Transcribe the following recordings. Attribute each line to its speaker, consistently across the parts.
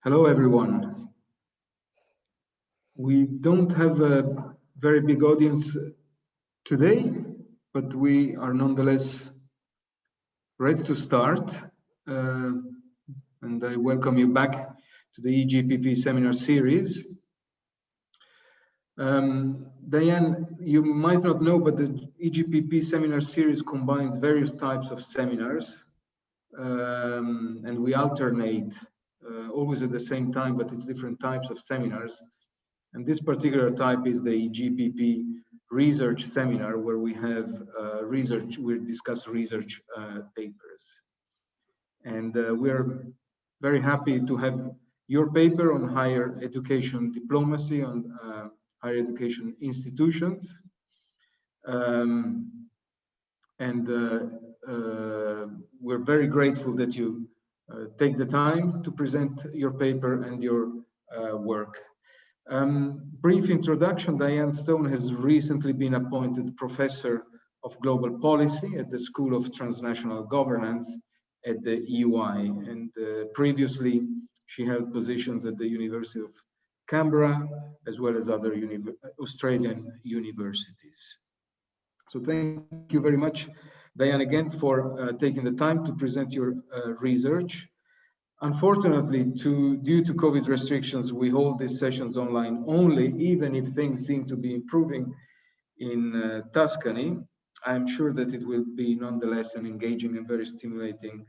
Speaker 1: Hello, everyone. We don't have a very big audience today, but we are nonetheless ready to start. And I welcome you back to the EGPP seminar series. Diane, you might not know, but the EGPP seminar series combines various types of seminars, and we alternate always at the same time, but it's different types of seminars. And this particular type is the EGPP research seminar, where we have we discuss research papers. And we're very happy to have your paper on higher education diplomacy, on higher education institutions. We're very grateful that you take the time to present your paper and your work. Brief introduction: Diane Stone has recently been appointed Professor of Global Policy at the School of Transnational Governance at the HEI, and previously she held positions at the University of Canberra as well as other Australian universities. So thank you very much, Diane, again for taking the time to present your research. Unfortunately, due to COVID restrictions, we hold these sessions online only, even if things seem to be improving in Tuscany. I'm sure that it will be nonetheless an engaging and very stimulating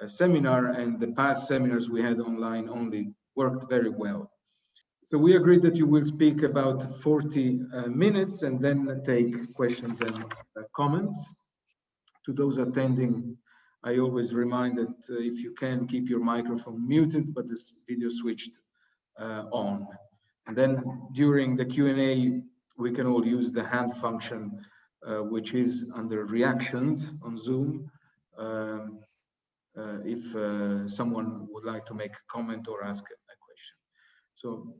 Speaker 1: seminar, and the past seminars we had online only worked very well. So we agreed that you will speak about 40 minutes and then take questions and comments. To those attending, I always remind that if you can, keep your microphone muted, but this video switched on. And then during the Q&A, we can all use the hand function, which is under reactions on Zoom, if someone would like to make a comment or ask a question. So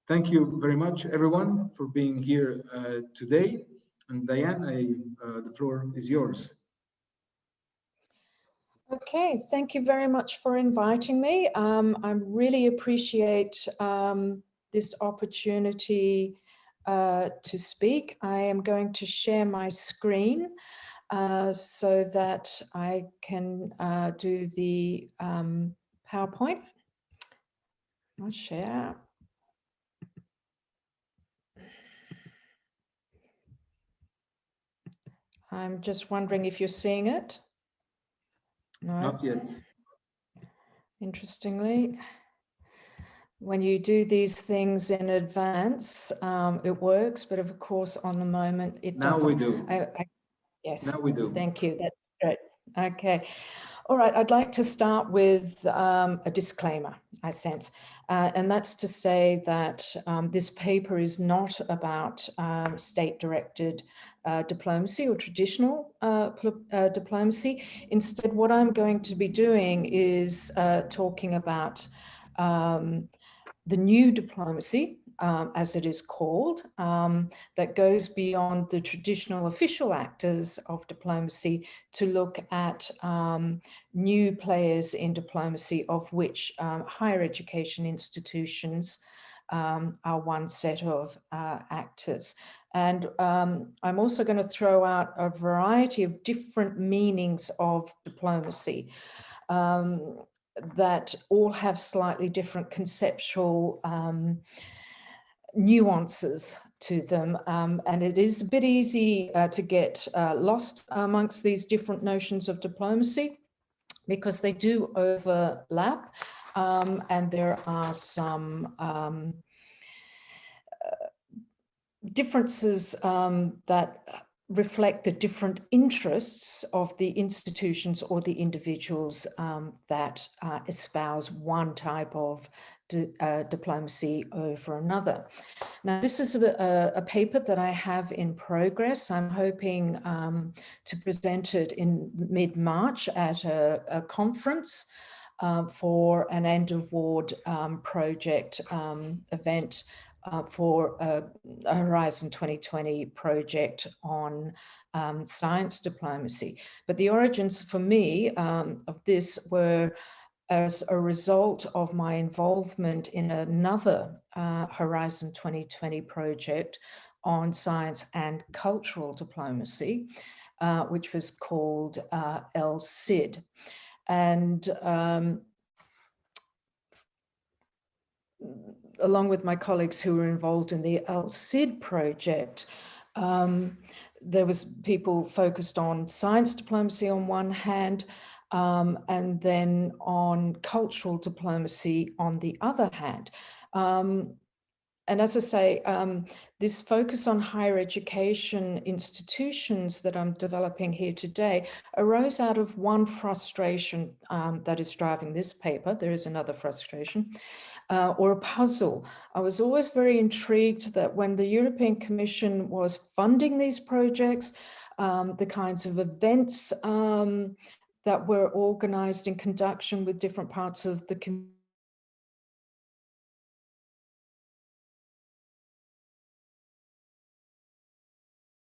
Speaker 1: thank you very much, everyone, for being here today. And Diane, the floor is yours.
Speaker 2: Okay, thank you very much for inviting me. I really appreciate this opportunity to speak. I am going to share my screen so that I can do the PowerPoint. I'll share. I'm just wondering if you're seeing it. No.
Speaker 1: Not yet.
Speaker 2: Interestingly, when you do these things in advance, it works, but of course, on the moment, it doesn't.
Speaker 1: Now we do.
Speaker 2: Yes.
Speaker 1: Now we do.
Speaker 2: Thank you. That's great. Okay. All right. I'd like to start with a disclaimer, I sense, and that's to say that this paper is not about state-directed diplomacy or traditional diplomacy. Instead, what I'm going to be doing is talking about the new diplomacy, as it is called, that goes beyond the traditional official actors of diplomacy to look at new players in diplomacy, of which higher education institutions are one set of actors. And I'm also going to throw out a variety of different meanings of diplomacy that all have slightly different conceptual nuances to them. And it is a bit easy to get lost amongst these different notions of diplomacy because they do overlap, and there are some differences that reflect the different interests of the institutions or the individuals that espouse one type of diplomacy over another. Now, this is a paper that I have in progress. I'm hoping to present it in mid-March at a conference for an end-award project event for a Horizon 2020 project on science diplomacy. But the origins for me of this were as a result of my involvement in another Horizon 2020 project on science and cultural diplomacy, which was called LCID. And along with my colleagues who were involved in the LCID project, there was people focused on science diplomacy on one hand, and then on cultural diplomacy on the other hand. And as I say, this focus on higher education institutions that I'm developing here today arose out of one frustration that is driving this paper. There is another frustration, or a puzzle. I was always very intrigued that when the European Commission was funding these projects, the kinds of events that were organized in conjunction with different parts of the community,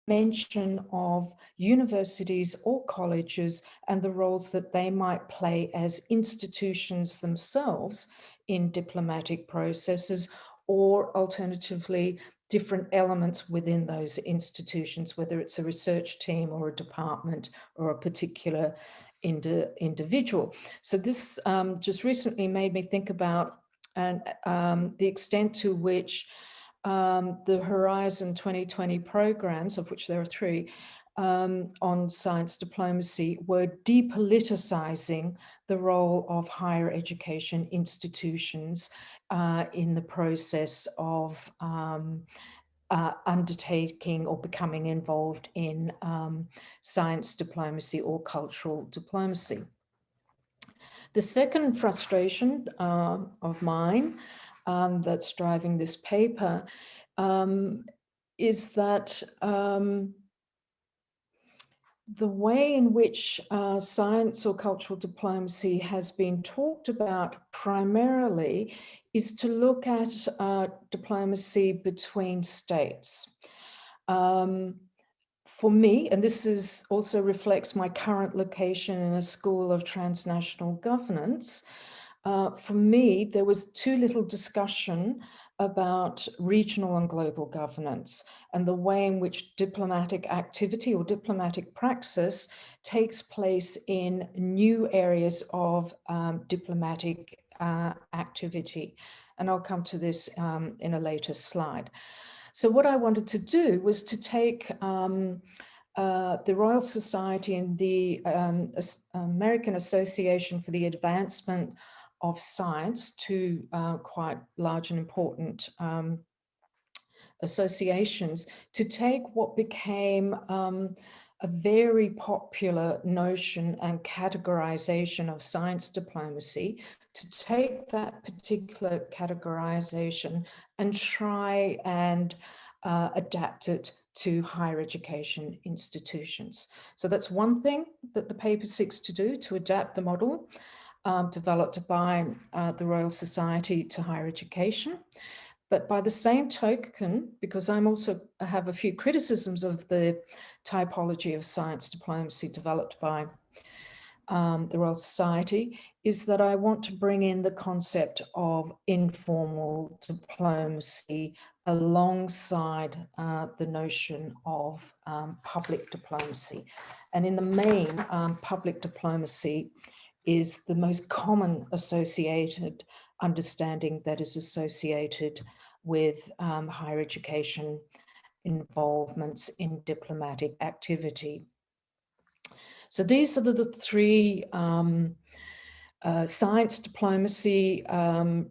Speaker 2: mention of universities or colleges and the roles that they might play as institutions themselves in diplomatic processes, or alternatively, different elements within those institutions, whether it's a research team or a department or a particular individual. So this just recently made me think about the extent to which the Horizon 2020 programs, of which there are 3, on science diplomacy, were depoliticizing the role of higher education institutions in the process of undertaking or becoming involved in science diplomacy or cultural diplomacy. The second frustration of mine that's driving this paper is that the way in which science or cultural diplomacy has been talked about primarily is to look at diplomacy between states. For me, and this is also reflects my current location in a school of transnational governance, for me, there was too little discussion about regional and global governance and the way in which diplomatic activity or diplomatic praxis takes place in new areas of diplomatic activity. And I'll come to this in a later slide. So what I wanted to do was to take the Royal Society and the American Association for the Advancement of Science, 2 quite large and important associations, to take what became a very popular notion and categorization of science diplomacy, to take that particular categorization and try and adapt it to higher education institutions. So that's one thing that the paper seeks to do, to adapt the model developed by the Royal Society to higher education. But by the same token, because I have a few criticisms of the typology of science diplomacy developed by the Royal Society, is that I want to bring in the concept of informal diplomacy alongside the notion of public diplomacy. And in the main, public diplomacy is the most common associated understanding that is associated with higher education involvements in diplomatic activity. So these are the 3 science diplomacy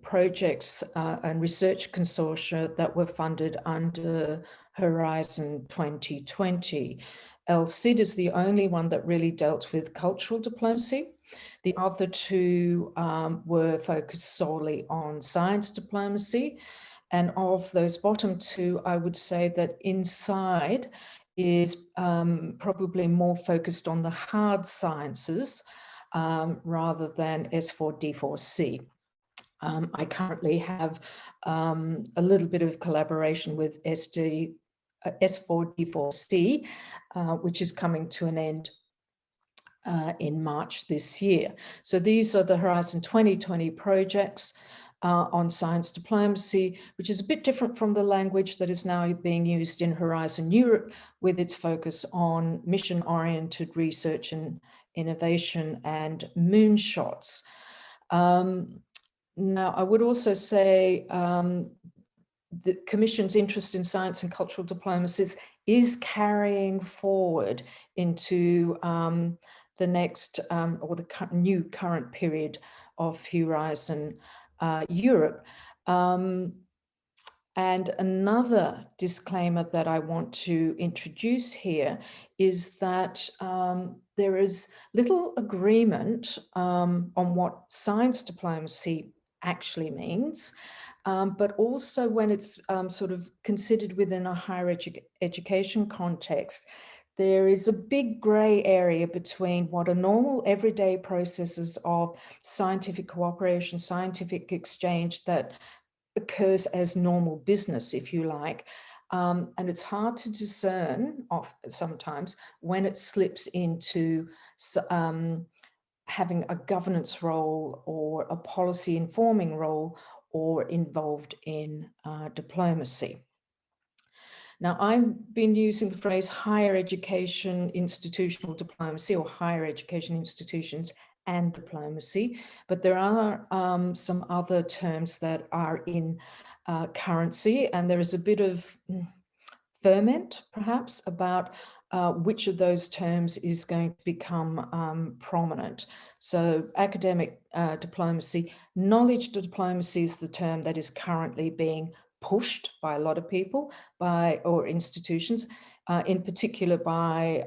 Speaker 2: projects and research consortia that were funded under Horizon 2020. LCID is the only one that really dealt with cultural diplomacy. The other 2 were focused solely on science diplomacy. And of those bottom 2, I would say that INSIDE is probably more focused on the hard sciences rather than S4D4C. I currently have a little bit of collaboration with S4D4C, which is coming to an end in March this year. So these are the Horizon 2020 projects on science diplomacy, which is a bit different from the language that is now being used in Horizon Europe, with its focus on mission-oriented research and innovation and moonshots. Now, I would also say the Commission's interest in science and cultural diplomacies is carrying forward into the next or the new current period of Horizon Europe. And another disclaimer that I want to introduce here is that there is little agreement on what science diplomacy actually means, but also when it's sort of considered within a higher education context, there is a big gray area between what are normal everyday processes of scientific cooperation, scientific exchange that occurs as normal business, if you like. And it's hard to discern sometimes when it slips into having a governance role or a policy informing role or involved in diplomacy. Now, I've been using the phrase higher education institutional diplomacy or higher education institutions and diplomacy, but there are some other terms that are in currency, and there is a bit of ferment, perhaps, about which of those terms is going to become prominent. So academic diplomacy, knowledge diplomacy is the term that is currently being pushed by a lot of people, or institutions, in particular by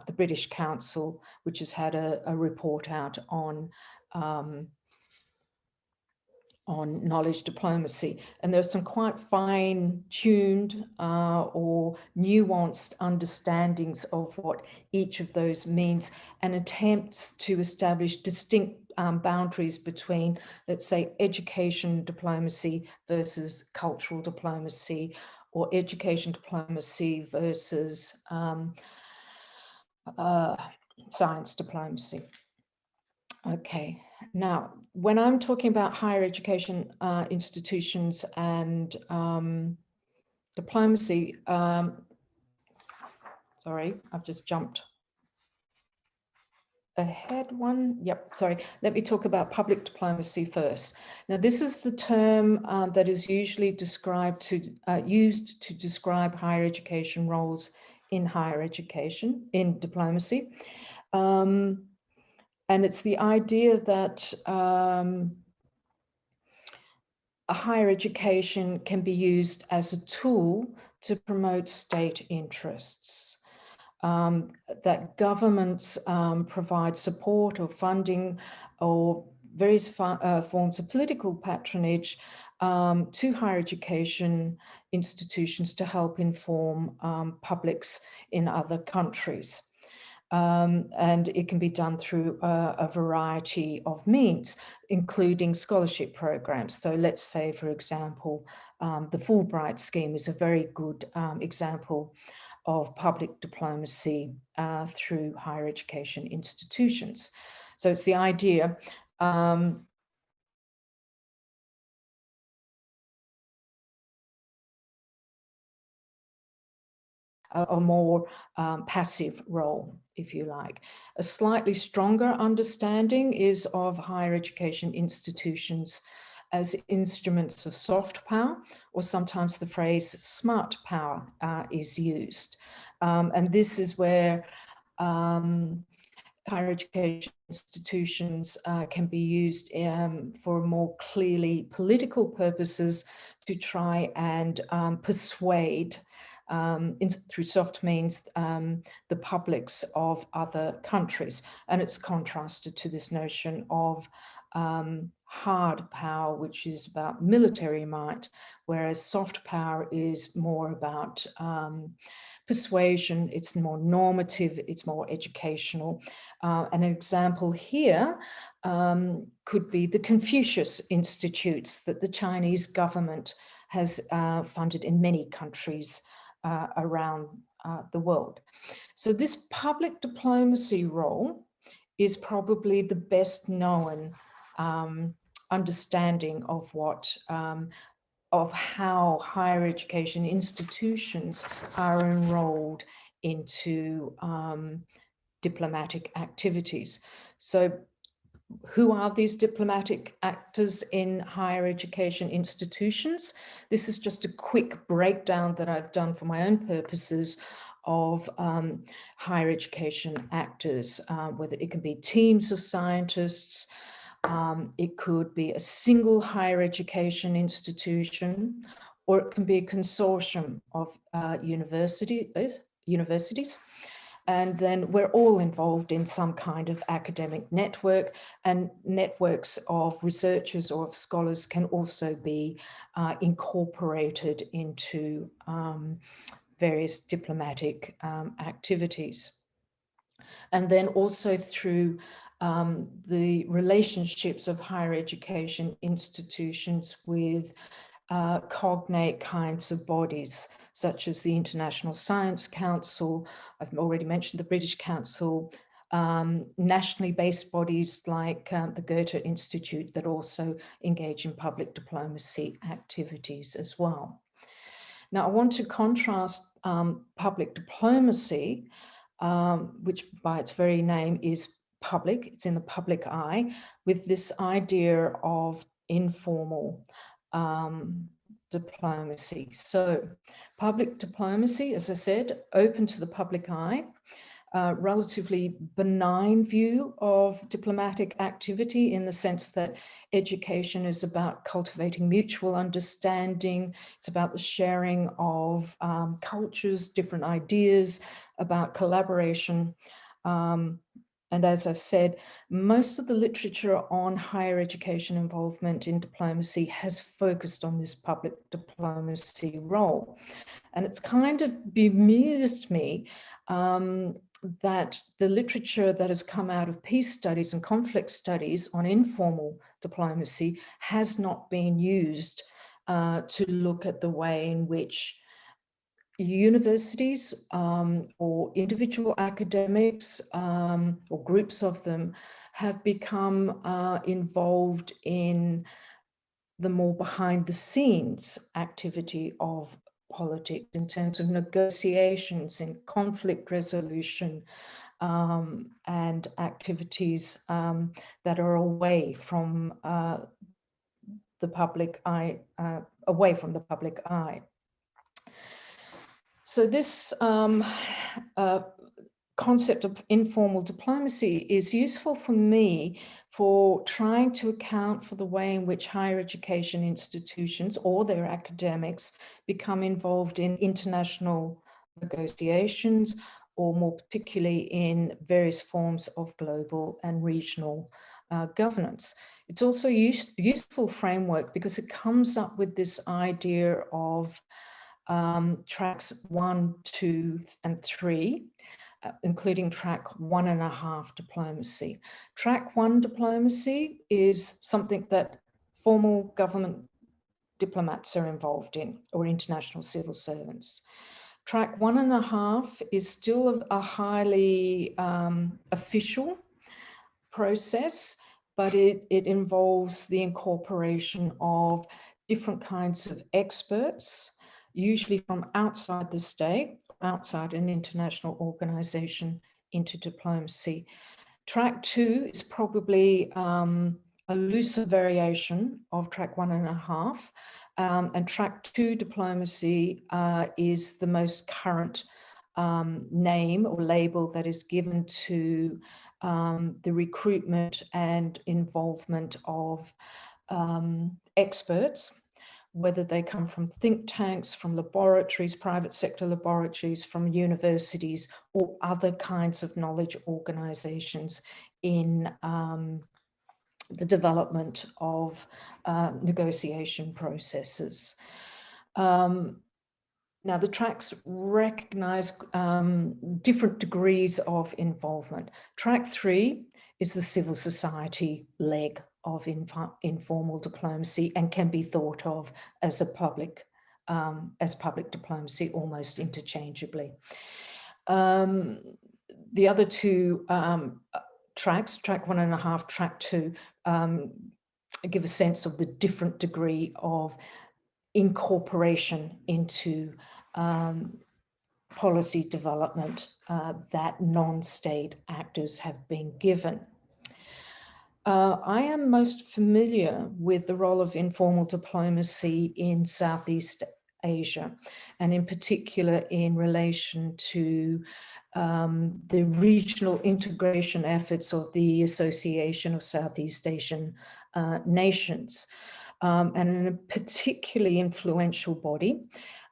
Speaker 2: the British Council, which has had a report out on knowledge diplomacy. And there's some quite fine-tuned or nuanced understandings of what each of those means, and attempts to establish distinct boundaries between, let's say, education diplomacy versus cultural diplomacy, or education diplomacy versus science diplomacy. Okay, now, when I'm talking about higher education institutions and diplomacy, sorry, I've just jumped ahead one. Yep, sorry. Let me talk about public diplomacy first. Now, this is the term that is usually used to describe higher education roles in higher education, in diplomacy. And it's the idea that a higher education can be used as a tool to promote state interests, that governments provide support or funding or various forms of political patronage to higher education institutions to help inform publics in other countries. And it can be done through a variety of means, including scholarship programs. So let's say, for example, the Fulbright scheme is a very good example of public diplomacy through higher education institutions. So it's the idea a more passive role, if you like. A slightly stronger understanding is of higher education institutions as instruments of soft power, or sometimes the phrase smart power is used. And this is where higher education institutions can be used for more clearly political purposes to try and persuade through soft means the publics of other countries. And it's contrasted to this notion of hard power, which is about military might, whereas soft power is more about persuasion, it's more normative, it's more educational. An example here could be the Confucius Institutes that the Chinese government has funded in many countries around the world. So this public diplomacy role is probably the best known understanding of what of how higher education institutions are enrolled into diplomatic activities. So who are these diplomatic actors in higher education institutions? This is just a quick breakdown that I've done for my own purposes of higher education actors, whether it can be teams of scientists, it could be a single higher education institution, or it can be a consortium of universities. And then we're all involved in some kind of academic network, and networks of researchers or of scholars can also be incorporated into various diplomatic activities. And then also through the relationships of higher education institutions with cognate kinds of bodies, such as the International Science Council. I've already mentioned the British Council, nationally based bodies like the Goethe Institute that also engage in public diplomacy activities as well. Now, I want to contrast public diplomacy, which by its very name is public, it's in the public eye, with this idea of informal diplomacy. So public diplomacy, as I said, open to the public eye, relatively benign view of diplomatic activity in the sense that education is about cultivating mutual understanding. It's about the sharing of cultures, different ideas, about collaboration. And as I've said, most of the literature on higher education involvement in diplomacy has focused on this public diplomacy role. And it's kind of bemused me that the literature that has come out of peace studies and conflict studies on informal diplomacy has not been used to look at the way in which universities or individual academics or groups of them have become involved in the more behind the scenes activity of politics in terms of negotiations and conflict resolution and activities that are away from the public eye, So this concept of informal diplomacy is useful for me for trying to account for the way in which higher education institutions or their academics become involved in international negotiations, or more particularly in various forms of global and regional governance. It's also a useful framework because it comes up with this idea of tracks 1, 2, and 3, including track 1.5 diplomacy. Track 1 diplomacy is something that formal government diplomats are involved in, or international civil servants. Track 1.5 is still a highly official process, but it involves the incorporation of different kinds of experts, usually from outside the state, outside an international organization, into diplomacy. Track 2 is probably a looser variation of track 1.5, and track 2 diplomacy is the most current name or label that is given to the recruitment and involvement of experts, whether they come from think tanks, from laboratories, private sector laboratories, from universities, or other kinds of knowledge organizations in the development of negotiation processes. Now, the tracks recognize different degrees of involvement. Track 3 is the civil society leg of informal diplomacy and can be thought of as public diplomacy almost interchangeably. The other two tracks, track 1.5, track 2, give a sense of the different degree of incorporation into policy development that non-state actors have been given. I am most familiar with the role of informal diplomacy in Southeast Asia, and in particular in relation to the regional integration efforts of the Association of Southeast Asian Nations, and in a particularly influential body.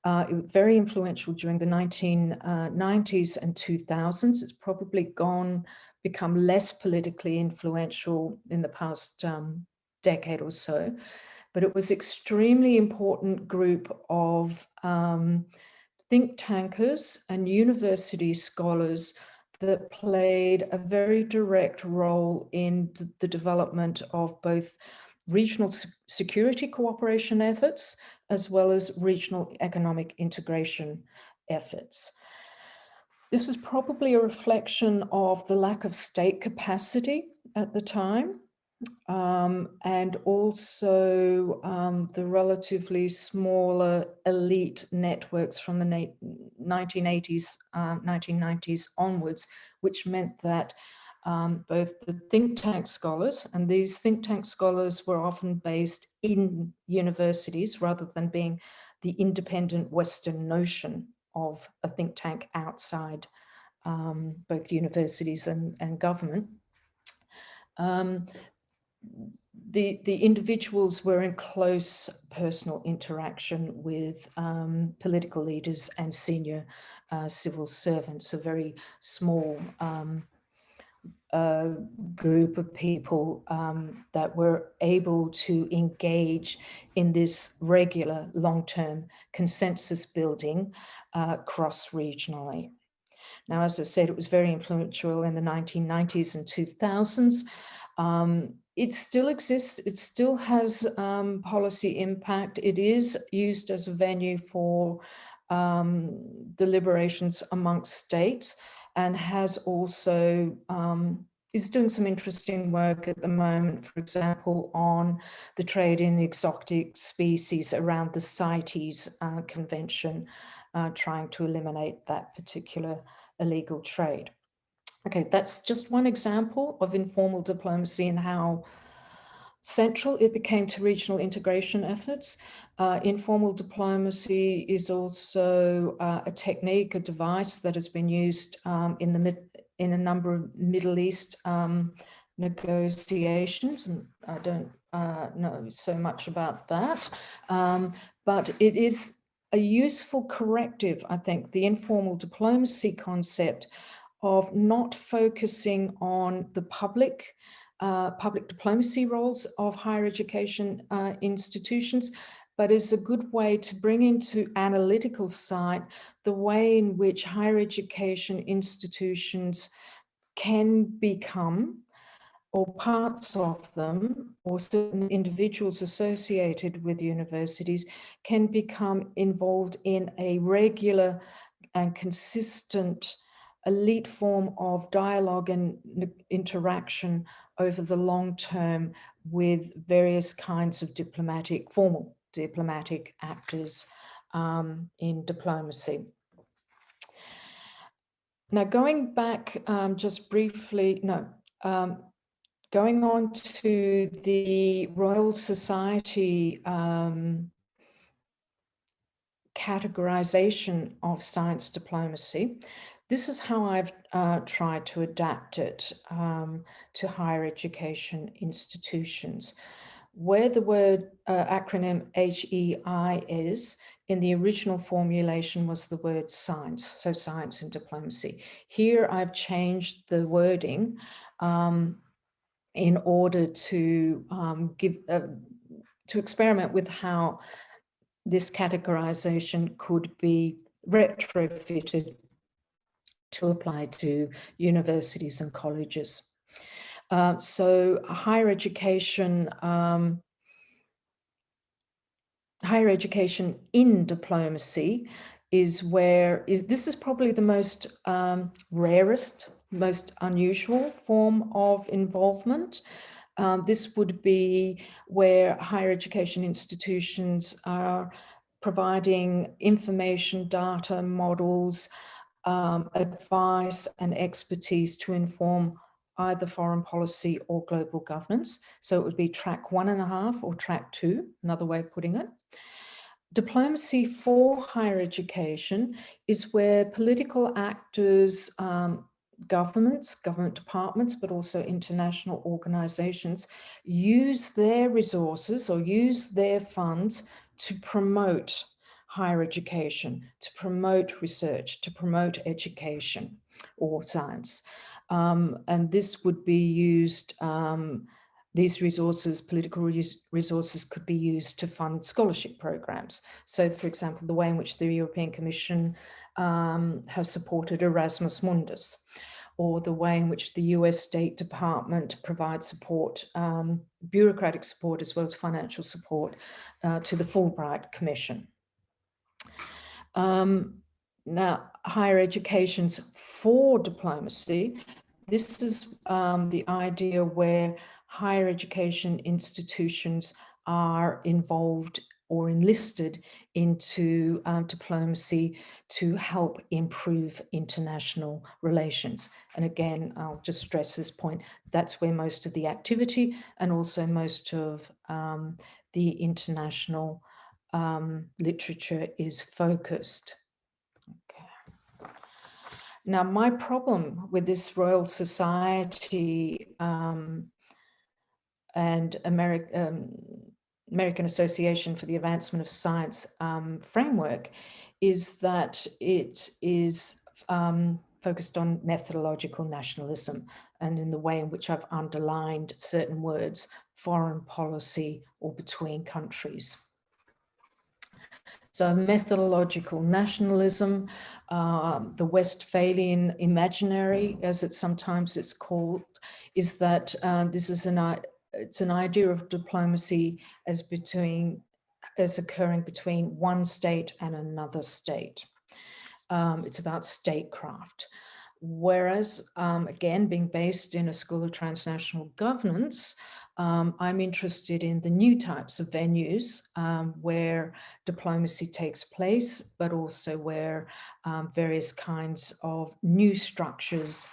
Speaker 2: Very influential during the 1990s and 2000s. It's probably become less politically influential in the past decade or so, but it was extremely important group of think tankers and university scholars that played a very direct role in the development of both regional security cooperation efforts, as well as regional economic integration efforts. This was probably a reflection of the lack of state capacity at the time, and also the relatively smaller elite networks from the 1980s, 1990s onwards, which meant that both the think tank scholars, and these think tank scholars were often based in universities rather than being the independent Western notion of a think tank outside both universities and government. The individuals were in close personal interaction with political leaders and senior civil servants, a very small group of people that were able to engage in this regular long-term consensus building cross-regionally. Now, as I said, it was very influential in the 1990s and 2000s. It still exists. It still has policy impact. It is used as a venue for deliberations amongst states, and has also is doing some interesting work at the moment, for example, on the trade in exotic species around the CITES Convention, trying to eliminate that particular illegal trade. Okay, that's just one example of informal diplomacy and how central it became to regional integration efforts. Informal diplomacy is also a technique, a device that has been used in a number of Middle East negotiations, and I don't know so much about that, but it is a useful corrective, I think, the informal diplomacy concept of not focusing on the public diplomacy roles of higher education institutions, but is a good way to bring into analytical sight the way in which higher education institutions can become, or parts of them, or certain individuals associated with universities can become involved in a regular and consistent elite form of dialogue and interaction over the long term with various kinds of formal diplomatic actors in diplomacy. Now, going back just briefly, going on to the Royal Society categorization of science diplomacy. This is how I've tried to adapt it to higher education institutions. Where the word acronym HEI is, in the original formulation was the word science, so science and diplomacy. Here I've changed the wording in order to to experiment with how this categorization could be retrofitted to apply to universities and colleges. So higher education in diplomacy is this is probably the most rarest most unusual form of involvement. This would be where higher education institutions are providing information, data, models, advice and expertise to inform either foreign policy or global governance. So it would be track 1.5 or track 2, another way of putting it. Diplomacy for higher education is where political actors, governments, government departments, but also international organizations use their resources or use their funds to promote higher education, to promote research, to promote education or science. And this would be used, these resources, political resources, could be used to fund scholarship programs. So, for example, the way in which the European Commission has supported Erasmus Mundus, or the way in which the US State Department provides support, bureaucratic support as well as financial support to the Fulbright Commission. Now, higher education's for diplomacy, this is the idea where higher education institutions are involved or enlisted into diplomacy to help improve international relations. And again, I'll just stress this point, that's where most of the activity and also most of the international literature is focused. Okay. Now, my problem with this Royal Society and American Association for the Advancement of Science framework is that it is focused on methodological nationalism, and in the way in which I've underlined certain words, foreign policy or between countries. So methodological nationalism, the Westphalian imaginary, as it's called, is that this is it's an idea of diplomacy as occurring between one state and another state. It's about statecraft. Whereas, again, being based in a School of Transnational Governance, I'm interested in the new types of venues where diplomacy takes place, but also where various kinds of new structures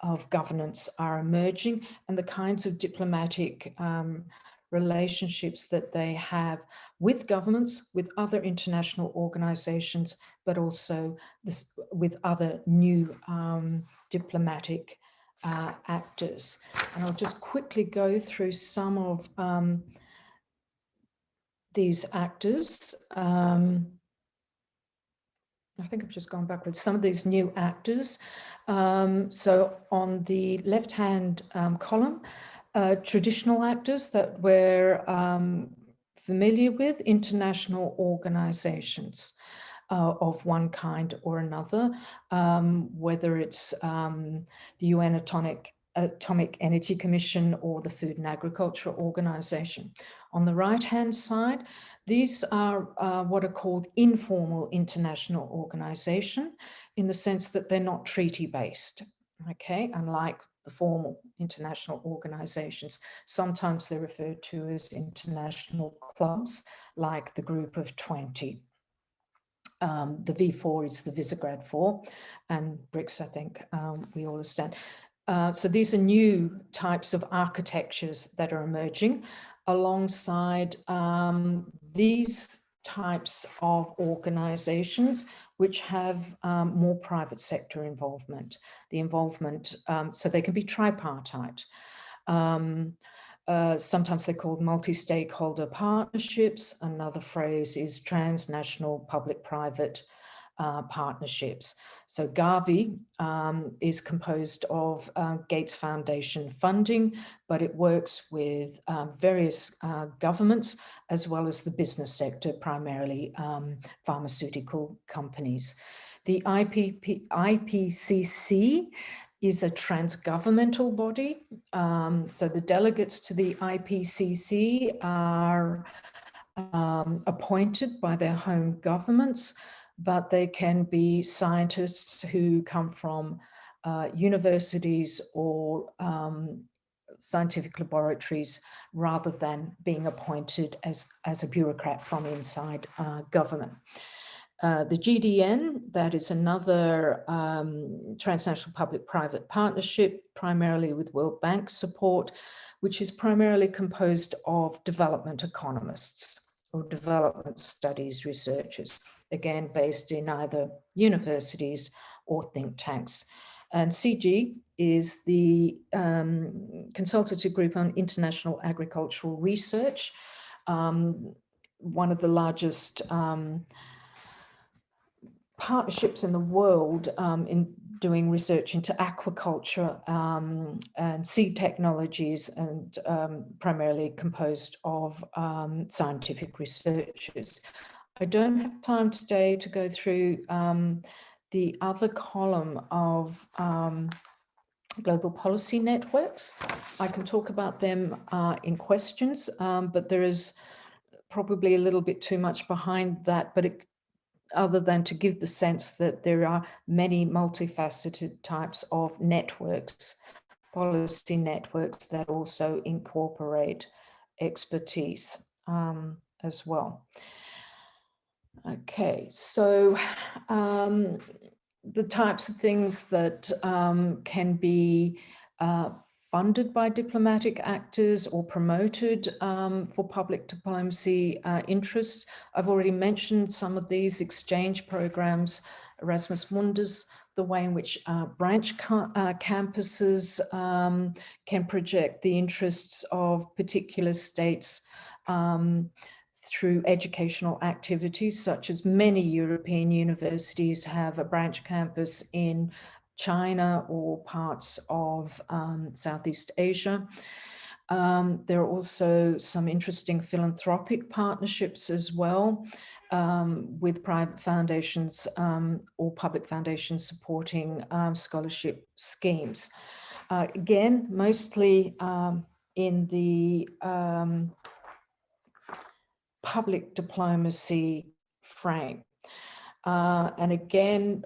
Speaker 2: of governance are emerging, and the kinds of diplomatic relationships that they have with governments, with other international organizations, but also with other new diplomatic actors. And I'll just quickly go through some of these actors. I think I've just gone backwards. Some of these new actors. So on the left-hand column, traditional actors that we're familiar with, international organizations of one kind or another, whether it's the UN Atomic Energy Commission or the Food and Agriculture Organization. On the right-hand side, these are what are called informal international organization, in the sense that they're not treaty-based, okay, unlike the formal international organizations. Sometimes they're referred to as international clubs, like the Group of 20. The V4 is the Visegrad 4, and BRICS, I think we all understand. So these are new types of architectures that are emerging alongside these types of organizations which have more private sector involvement. The involvement, so they can be tripartite. Sometimes they're called multi-stakeholder partnerships. Another phrase is transnational public-private partnerships. So Gavi is composed of Gates Foundation funding, but it works with various governments as well as the business sector, primarily pharmaceutical companies. The IPCC is a transgovernmental body. So the delegates to the IPCC are appointed by their home governments, but they can be scientists who come from universities or scientific laboratories, rather than being appointed as a bureaucrat from inside government. The GDN, that is another transnational public-private partnership, primarily with World Bank support, which is primarily composed of development economists or development studies researchers, again, based in either universities or think tanks. And CG is the consultative group on international agricultural research, one of the largest partnerships in the world in doing research into aquaculture and seed technologies, and primarily composed of scientific researchers. I don't have time today to go through the other column of global policy networks. I can talk about them in questions, but there is probably a little bit too much behind that, but other than to give the sense that there are many multifaceted types of networks, policy networks that also incorporate expertise as well. Okay, so the types of things that can be funded by diplomatic actors or promoted for public diplomacy interests. I've already mentioned some of these exchange programs, Erasmus Mundus, the way in which branch campuses can project the interests of particular states through educational activities, such as many European universities have a branch campus in China or parts of Southeast Asia. There are also some interesting philanthropic partnerships as well with private foundations or public foundations supporting scholarship schemes. Again, mostly in the public diplomacy frame. And again,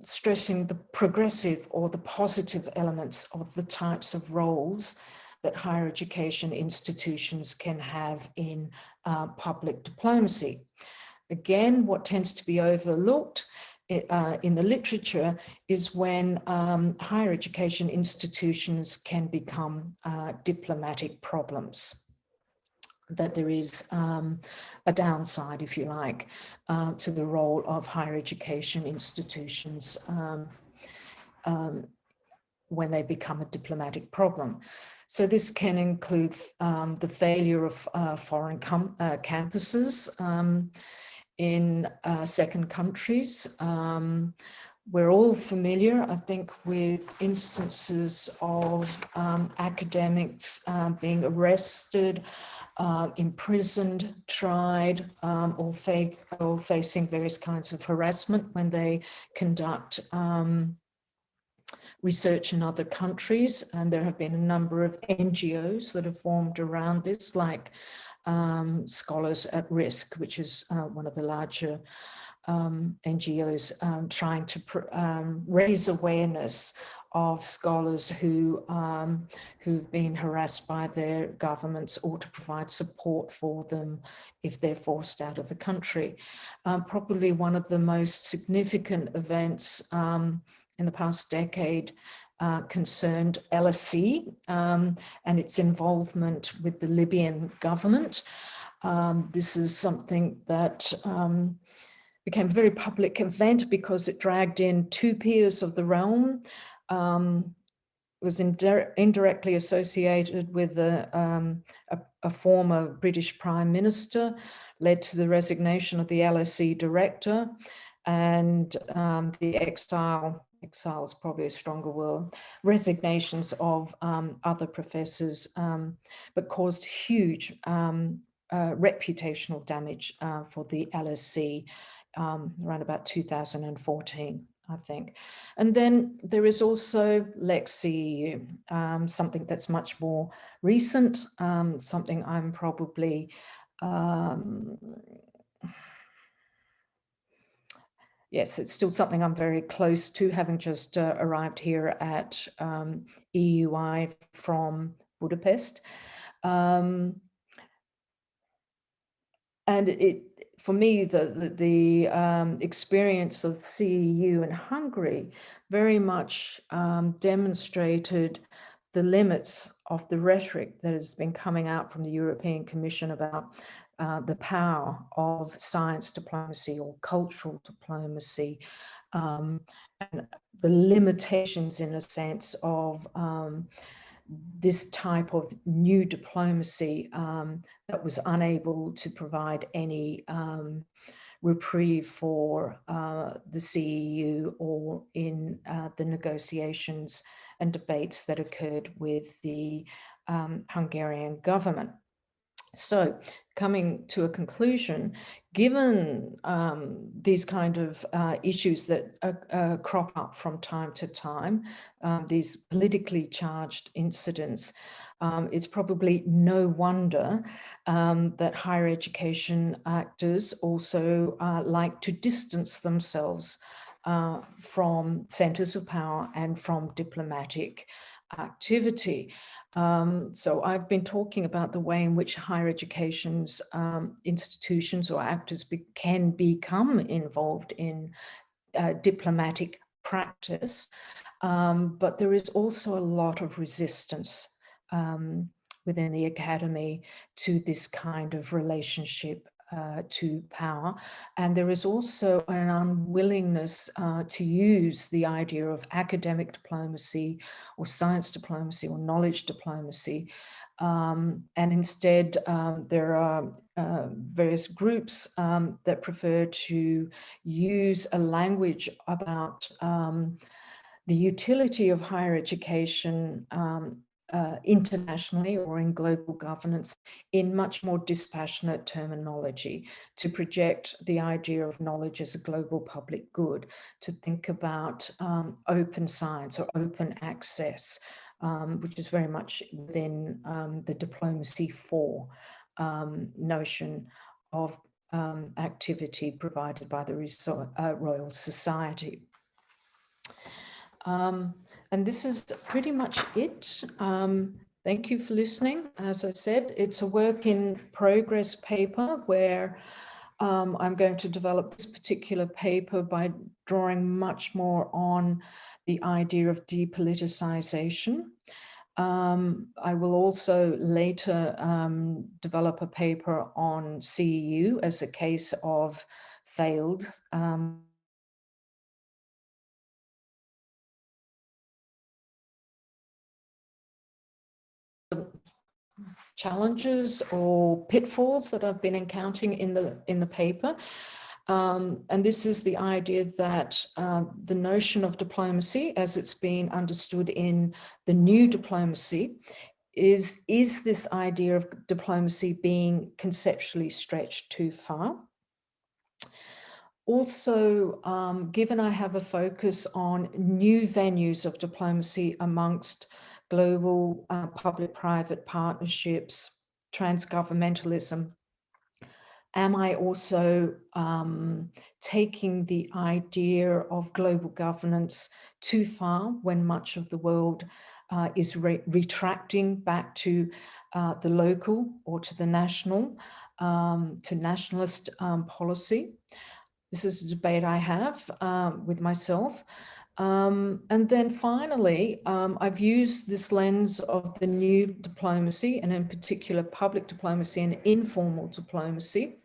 Speaker 2: stressing the progressive or the positive elements of the types of roles that higher education institutions can have in public diplomacy. Again, what tends to be overlooked in the literature is when higher education institutions can become diplomatic problems, that there is a downside, if you like, to the role of higher education institutions when they become a diplomatic problem. So this can include the failure of foreign campuses in second countries. We're all familiar, I think, with instances of academics being arrested, imprisoned, tried, or facing various kinds of harassment when they conduct research in other countries. And there have been a number of NGOs that have formed around this, like Scholars at Risk, which is one of the larger NGOs trying to raise awareness of scholars who've been harassed by their governments, or to provide support for them if they're forced out of the country. Probably one of the most significant events in the past decade concerned LSE and its involvement with the Libyan government. This is something that became a very public event because it dragged in two peers of the realm, was indirectly associated with a former British Prime Minister, led to the resignation of the LSE director, and the exile is probably a stronger word, resignations of other professors, but caused huge reputational damage for the LSE around about 2014, I think. And then there is also Lex CEU, something that's much more recent, something I'm probably yes, it's still something I'm very close to, having just arrived here at EUI from Budapest. And for me, the experience of CEU in Hungary very much demonstrated the limits of the rhetoric that has been coming out from the European Commission about the power of science diplomacy or cultural diplomacy, and the limitations, in a sense, of this type of new diplomacy that was unable to provide any reprieve for the CEU or in the negotiations and debates that occurred with the Hungarian government. So, coming to a conclusion, given these kind of issues that crop up from time to time, these politically charged incidents, it's probably no wonder that higher education actors also like to distance themselves from centers of power and from diplomatic activity. So I've been talking about the way in which higher education's institutions or actors can become involved in diplomatic practice, but there is also a lot of resistance within the academy to this kind of relationship to power. And there is also an unwillingness to use the idea of academic diplomacy or science diplomacy or knowledge diplomacy. And instead, there are various groups that prefer to use a language about the utility of higher education internationally or in global governance in much more dispassionate terminology, to project the idea of knowledge as a global public good, to think about open science or open access, which is very much within the diplomacy for notion of activity provided by the Royal Society. And this is pretty much it. Thank you for listening. As I said, it's a work in progress paper where I'm going to develop this particular paper by drawing much more on the idea of depoliticization. I will also later develop a paper on CEU as a case of failed challenges or pitfalls that I've been encountering in the paper. And this is the idea that the notion of diplomacy, as it's been understood in the new diplomacy, is this idea of diplomacy being conceptually stretched too far. Also, given I have a focus on new venues of diplomacy amongst global public-private partnerships, transgovernmentalism, am I also taking the idea of global governance too far when much of the world is retracting back to the local or to the national, to nationalist policy? This is a debate I have with myself. And then finally, I've used this lens of the new diplomacy, and in particular public diplomacy and informal diplomacy,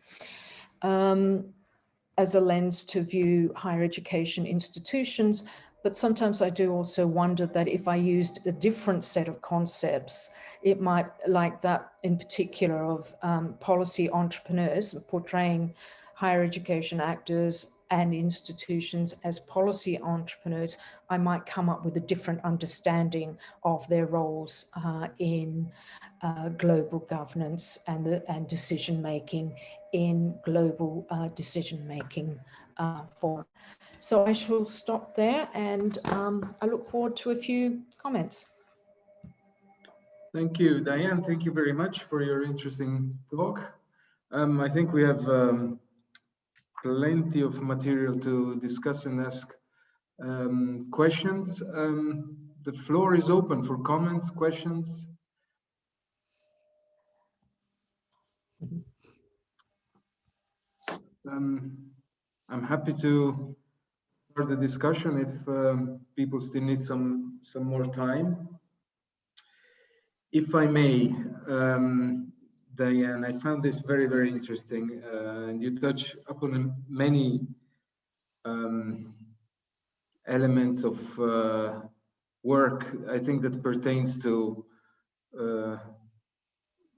Speaker 2: as a lens to view higher education institutions. But sometimes I do also wonder that if I used a different set of concepts, it might, like that in particular of policy entrepreneurs, portraying higher education actors and institutions as policy entrepreneurs, I might come up with a different understanding of their roles in global governance and decision-making in global decision-making forum. So I shall stop there, and I look forward to a few comments.
Speaker 1: Thank you, Diane. Thank you very much for your interesting talk. I think we have plenty of material to discuss and ask questions. The floor is open for comments, questions. I'm happy to start the discussion if people still need some more time. If I may, Diane, I found this very, very interesting, and you touch upon many elements of work, I think, that pertains to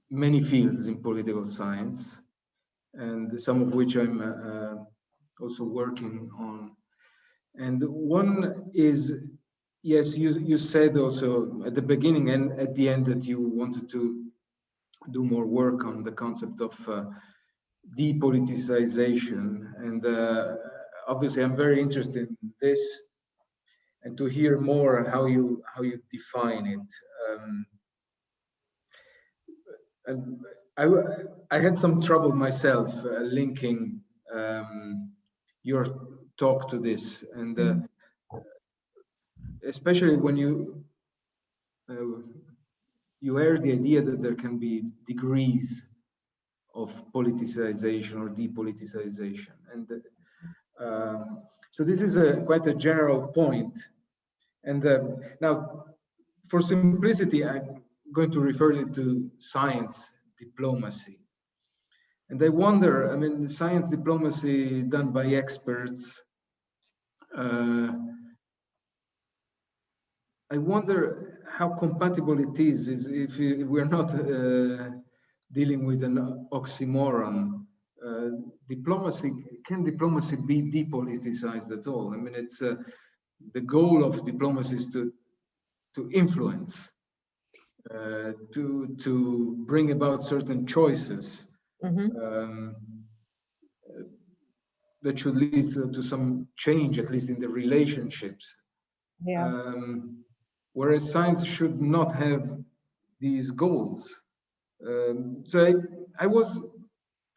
Speaker 1: many fields in political science, and some of which I'm also working on. And one is, yes, you said also at the beginning and at the end that you wanted to do more work on the concept of depoliticization. And obviously I'm very interested in this and to hear more how you define it. And I had some trouble myself linking your talk to this, and especially when you air the idea that there can be degrees of politicization or depoliticization, and so this is quite a general point. And now, for simplicity, I'm going to refer it to science diplomacy. And I wonder, I mean, the science diplomacy done by experts, I wonder how compatible it is if we're not dealing with an oxymoron. Can diplomacy be depoliticized at all? I mean, it's the goal of diplomacy is to influence, to bring about certain choices that should lead to some change, at least in the relationships. Yeah. Whereas science should not have these goals. So I was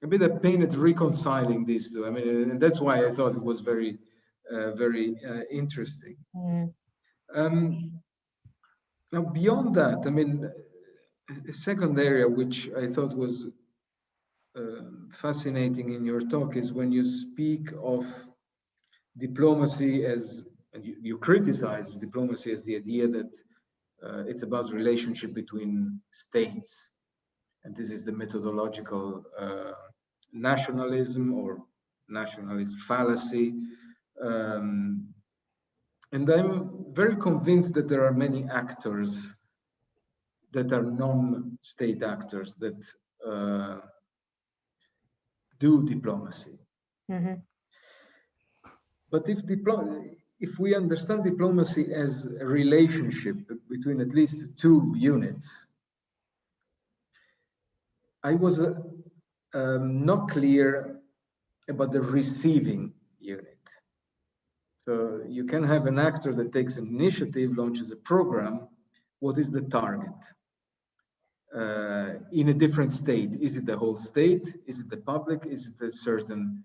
Speaker 1: a bit of pain at reconciling these two. I mean, and that's why I thought it was very, very interesting. Now, beyond that, I mean, a second area which I thought was fascinating in your talk is when you speak of diplomacy as, and you criticize diplomacy as the idea that it's about relationship between states. And this is the methodological nationalism or nationalist fallacy. And I'm very convinced that there are many actors that are non-state actors that do diplomacy. But if we understand diplomacy as a relationship between at least two units, I was not clear about the receiving unit. So you can have an actor that takes an initiative, launches a program. What is the target? In a different state, is it the whole state? Is it the public? Is it a certain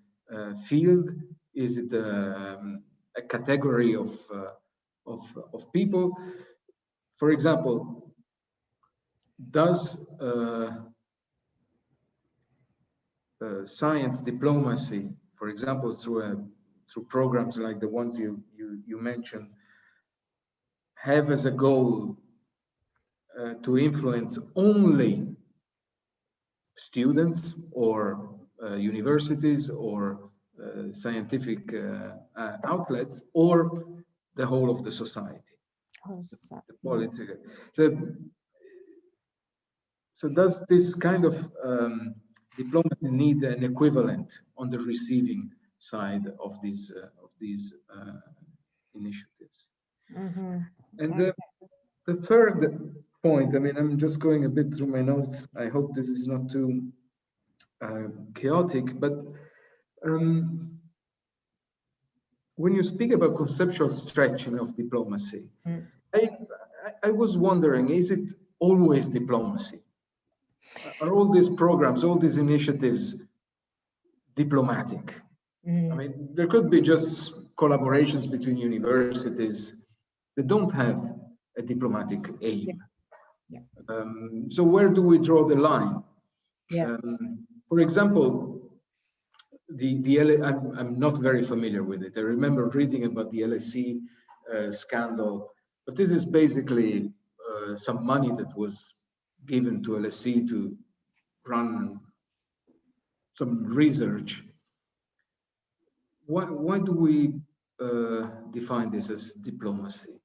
Speaker 1: field? Is it a category of people? For example, does science diplomacy, for example, through programs like the ones you mentioned, have as a goal to influence only students or universities or scientific outlets, or the whole of the society? The political. So does this kind of diplomacy need an equivalent on the receiving side of these initiatives? And the third point, I mean, I'm just going a bit through my notes. I hope this is not too chaotic, but when you speak about conceptual stretching of diplomacy, I was wondering, is it always diplomacy? Are all these programs, all these initiatives diplomatic? I mean, there could be just collaborations between universities that don't have a diplomatic aim.
Speaker 2: Yeah.
Speaker 1: So where do we draw the line?
Speaker 2: Yeah.
Speaker 1: For example, I'm not very familiar with it. I remember reading about the LSE scandal, but this is basically some money that was given to LSE to run some research. Why do we define this as diplomacy?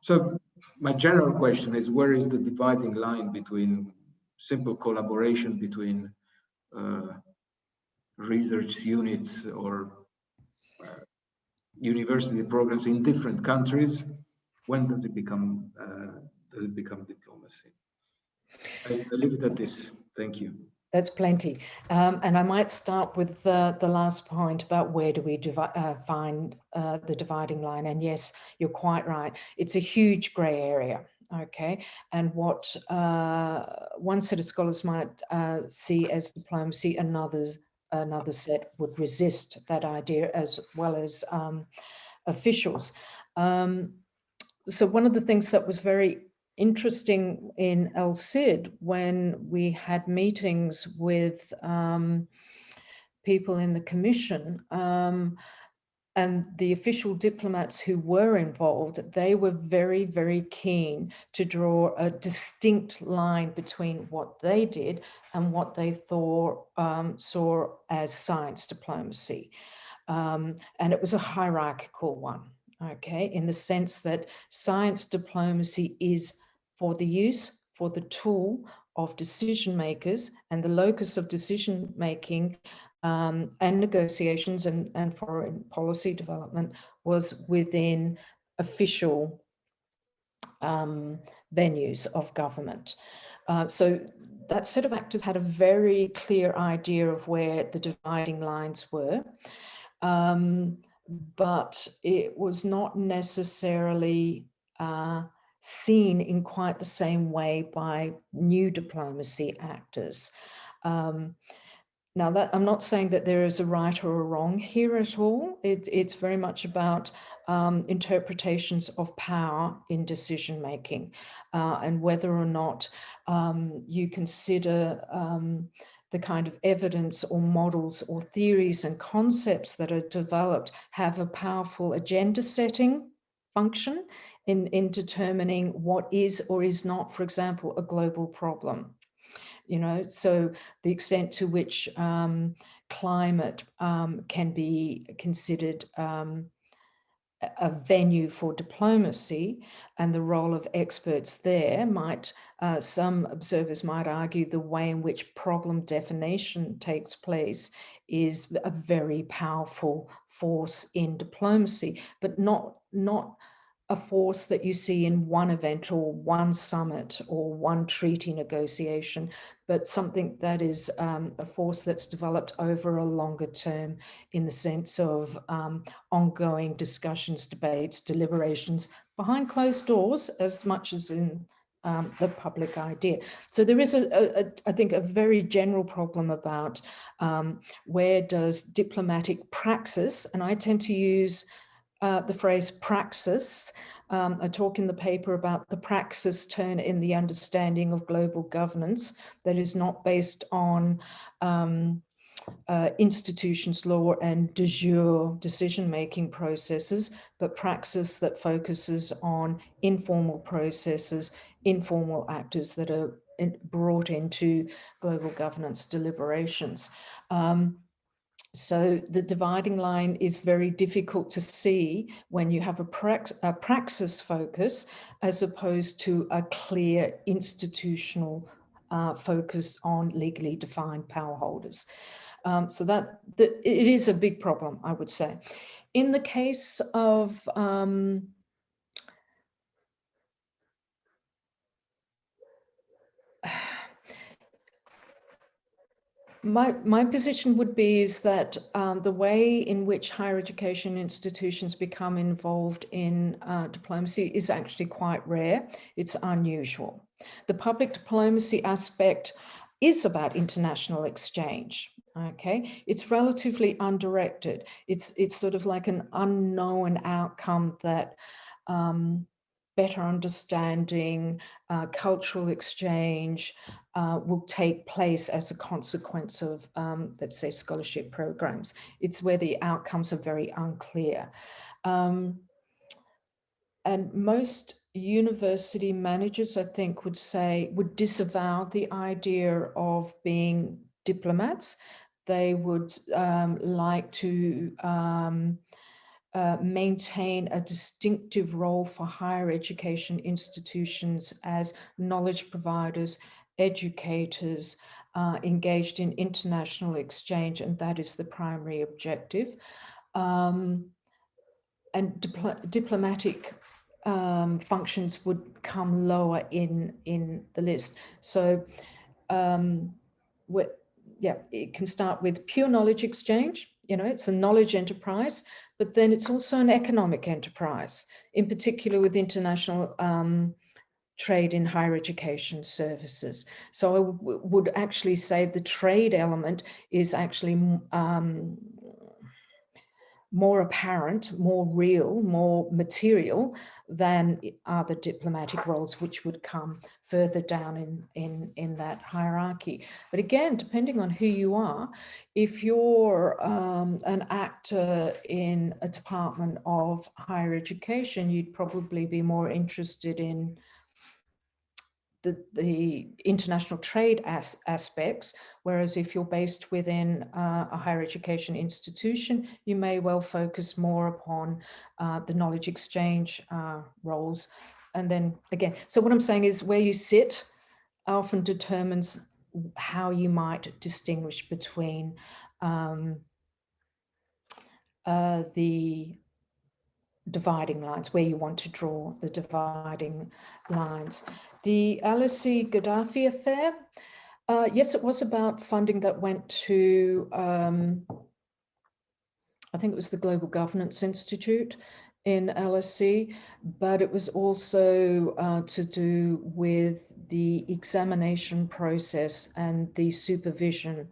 Speaker 1: So my general question is, where is the dividing line between simple collaboration between research units or university programs in different countries? When does it become diplomacy? I leave it at this. Thank you.
Speaker 2: That's plenty. And I might start with the last point about where do we find the dividing line. And yes, you're quite right. It's a huge grey area. Okay. And what one set of scholars might see as diplomacy, another set would resist that idea, as well as officials. So one of the things that was very interesting in El Cid, when we had meetings with people in the commission and the official diplomats who were involved, they were very, very keen to draw a distinct line between what they did and what they thought saw as science diplomacy. And it was a hierarchical one. Okay, in the sense that science diplomacy is for the use, for the tool of decision makers and the locus of decision making and negotiations and foreign policy development was within official venues of government. So that set of actors had a very clear idea of where the dividing lines were. But it was not necessarily seen in quite the same way by new diplomacy actors. Now, that I'm not saying that there is a right or a wrong here at all. It's very much about interpretations of power in decision making and whether or not you consider the kind of evidence or models or theories and concepts that are developed have a powerful agenda setting function in determining what is or is not, for example, a global problem. You know, so the extent to which climate can be considered a venue for diplomacy and the role of experts there might, some observers might argue the way in which problem definition takes place is a very powerful force in diplomacy, but not a force that you see in one event or one summit or one treaty negotiation, but something that is a force that's developed over a longer term in the sense of ongoing discussions, debates, deliberations behind closed doors as much as in the public idea. So there is, I think, a very general problem about where does diplomatic praxis, and I tend to use the phrase praxis. I talk in the paper about the praxis turn in the understanding of global governance that is not based on institutions, law, and de jure decision-making processes, but praxis that focuses on informal processes, informal actors that are brought into global governance deliberations. So the dividing line is very difficult to see when you have a praxis focus as opposed to a clear institutional focus on legally defined power holders. So that it is a big problem, I would say. In the case of my position would be is that the way in which higher education institutions become involved in diplomacy is actually quite rare. It's unusual. The public diplomacy aspect is about international exchange. Okay, it's relatively undirected. It's sort of like an unknown outcome that better understanding, cultural exchange will take place as a consequence of, let's say, scholarship programs. It's where the outcomes are very unclear. And most university managers, I think, would disavow the idea of being diplomats. They would like to maintain a distinctive role for higher education institutions as knowledge providers, educators, engaged in international exchange, and that is the primary objective. And diplomatic functions would come lower in the list. So it can start with pure knowledge exchange. It's a knowledge enterprise, but then it's also an economic enterprise, in particular with international trade in higher education services. So I would actually say the trade element is actually more apparent, more real, more material than other diplomatic roles, which would come further down in that hierarchy. But again, depending on who you are, if you're an actor in a department of higher education, you'd probably be more interested in the international trade aspects, whereas if you're based within a higher education institution, you may well focus more upon the knowledge exchange roles. And then again, so what I'm saying is where you sit often determines how you might distinguish between the dividing lines, where you want to draw the dividing lines. The Ali Gaddafi affair, yes, it was about funding that went to, I think it was the Global Governance Institute in LSE, but it was also to do with the examination process and the supervision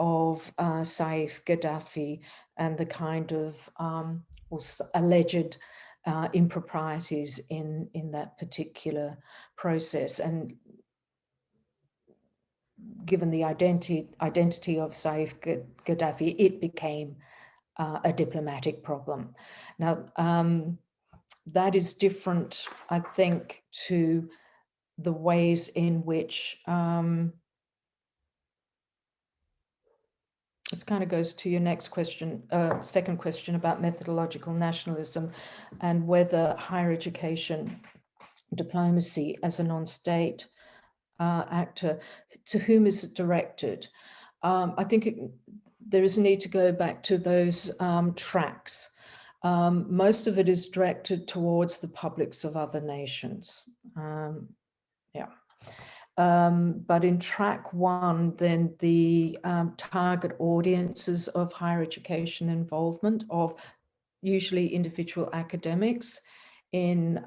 Speaker 2: of Saif Gaddafi and the kind of alleged improprieties in that particular process. And given the identity of Saif Gaddafi, it became a diplomatic problem. Now, that is different, I think, to the ways in which this kind of goes to your next question, second question about methodological nationalism and whether higher education diplomacy as a non-state actor, to whom is it directed? I think there is a need to go back to those tracks. Most of it is directed towards the publics of other nations. But in track one, then the target audiences of higher education involvement of usually individual academics in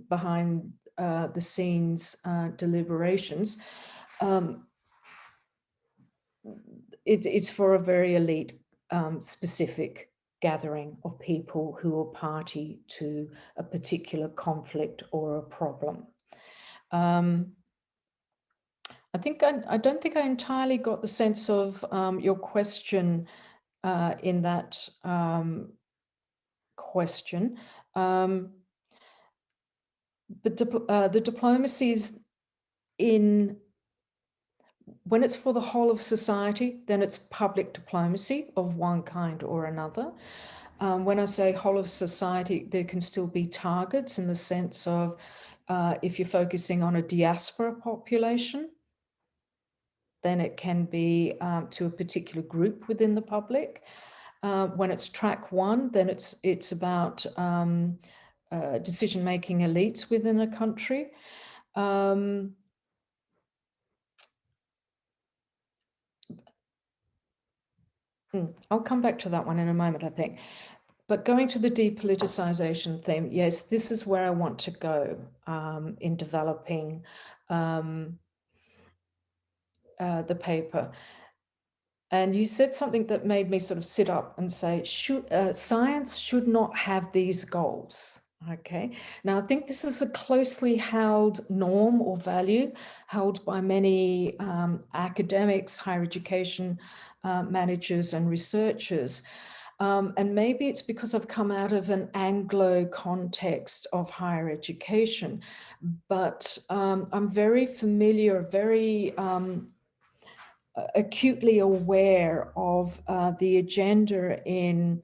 Speaker 2: behind the scenes deliberations. It's for a very elite specific gathering of people who are party to a particular conflict or a problem. I don't think I entirely got the sense of your question in that question. But the diplomacies when it's for the whole of society, then it's public diplomacy of one kind or another. When I say whole of society, there can still be targets in the sense of if you're focusing on a diaspora population, then it can be to a particular group within the public. When it's track one, then it's about decision-making elites within a country. I'll come back to that one in a moment, I think. But going to the depoliticization theme, yes, this is where I want to go in developing the paper. And you said something that made me sort of sit up and say, science should not have these goals. Okay. Now, I think this is a closely held norm or value held by many academics, higher education managers and researchers. And maybe it's because I've come out of an Anglo context of higher education, but I'm very familiar, very acutely aware of the agenda in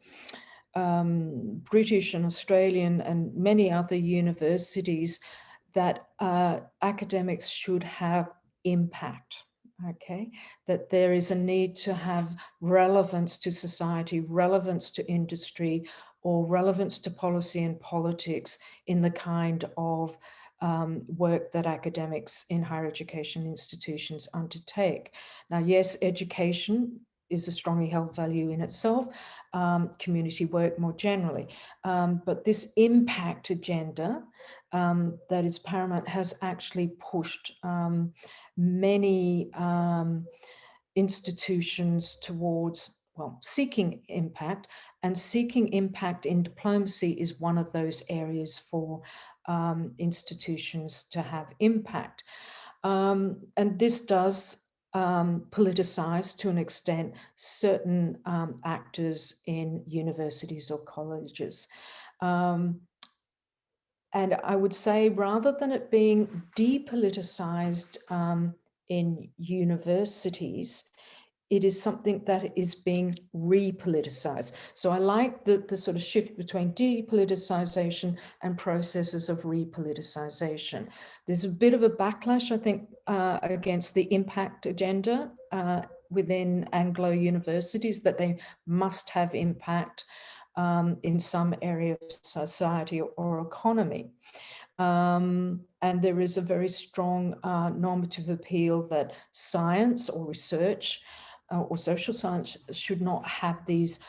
Speaker 2: British and Australian and many other universities that academics should have impact, okay? That there is a need to have relevance to society, relevance to industry, or relevance to policy and politics in the kind of work that academics in higher education institutions undertake. Now, yes, education is a strongly held value in itself, community work more generally. But this impact agenda that is paramount has actually pushed many institutions towards, well, seeking impact, and seeking impact in diplomacy is one of those areas for institutions to have impact. And this does politicize to an extent certain actors in universities or colleges. And I would say, rather than it being depoliticized in universities, it is something that is being repoliticized. So I like the sort of shift between depoliticization and processes of repoliticization. There's a bit of a backlash, I think, against the impact agenda within Anglo universities, that they must have impact in some area of society or economy. And there is a very strong normative appeal that science or research or social science should not have these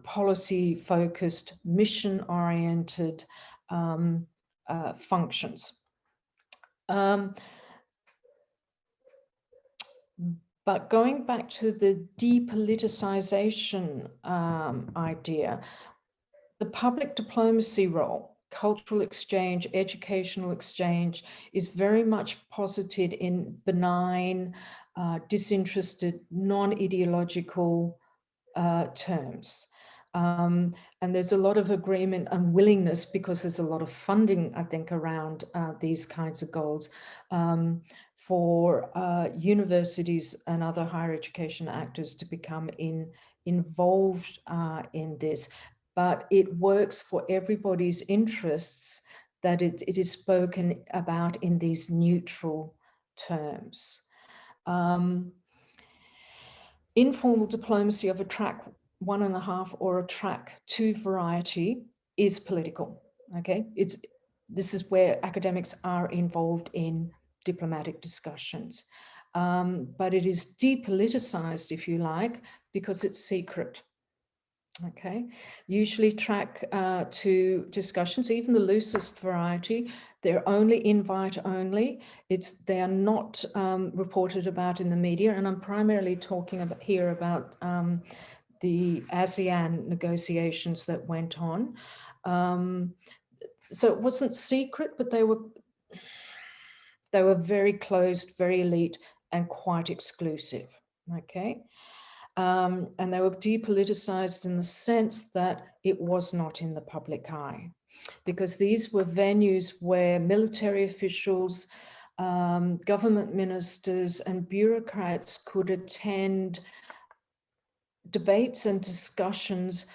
Speaker 2: policy-focused, mission-oriented functions. But going back to the depoliticization idea, the public diplomacy role, cultural exchange, educational exchange, is very much posited in benign, disinterested, non-ideological terms. And there's a lot of agreement and willingness, because there's a lot of funding, I think, around these kinds of goals, for universities and other higher education actors to become involved in this. But it works for everybody's interests that it is spoken about in these neutral terms. Informal diplomacy of a track 1.5 or a track 2 variety is political, okay? This is where academics are involved in diplomatic discussions. But it is depoliticized, if you like, because it's secret. Okay, usually track 2 discussions, even the loosest variety, they're only invite only. They are not reported about in the media, and I'm primarily talking about here about the ASEAN negotiations that went on. So it wasn't secret, but they were very closed, very elite, and quite exclusive. Okay. And they were depoliticized in the sense that it was not in the public eye, because these were venues where military officials, government ministers, and bureaucrats could attend debates and discussions,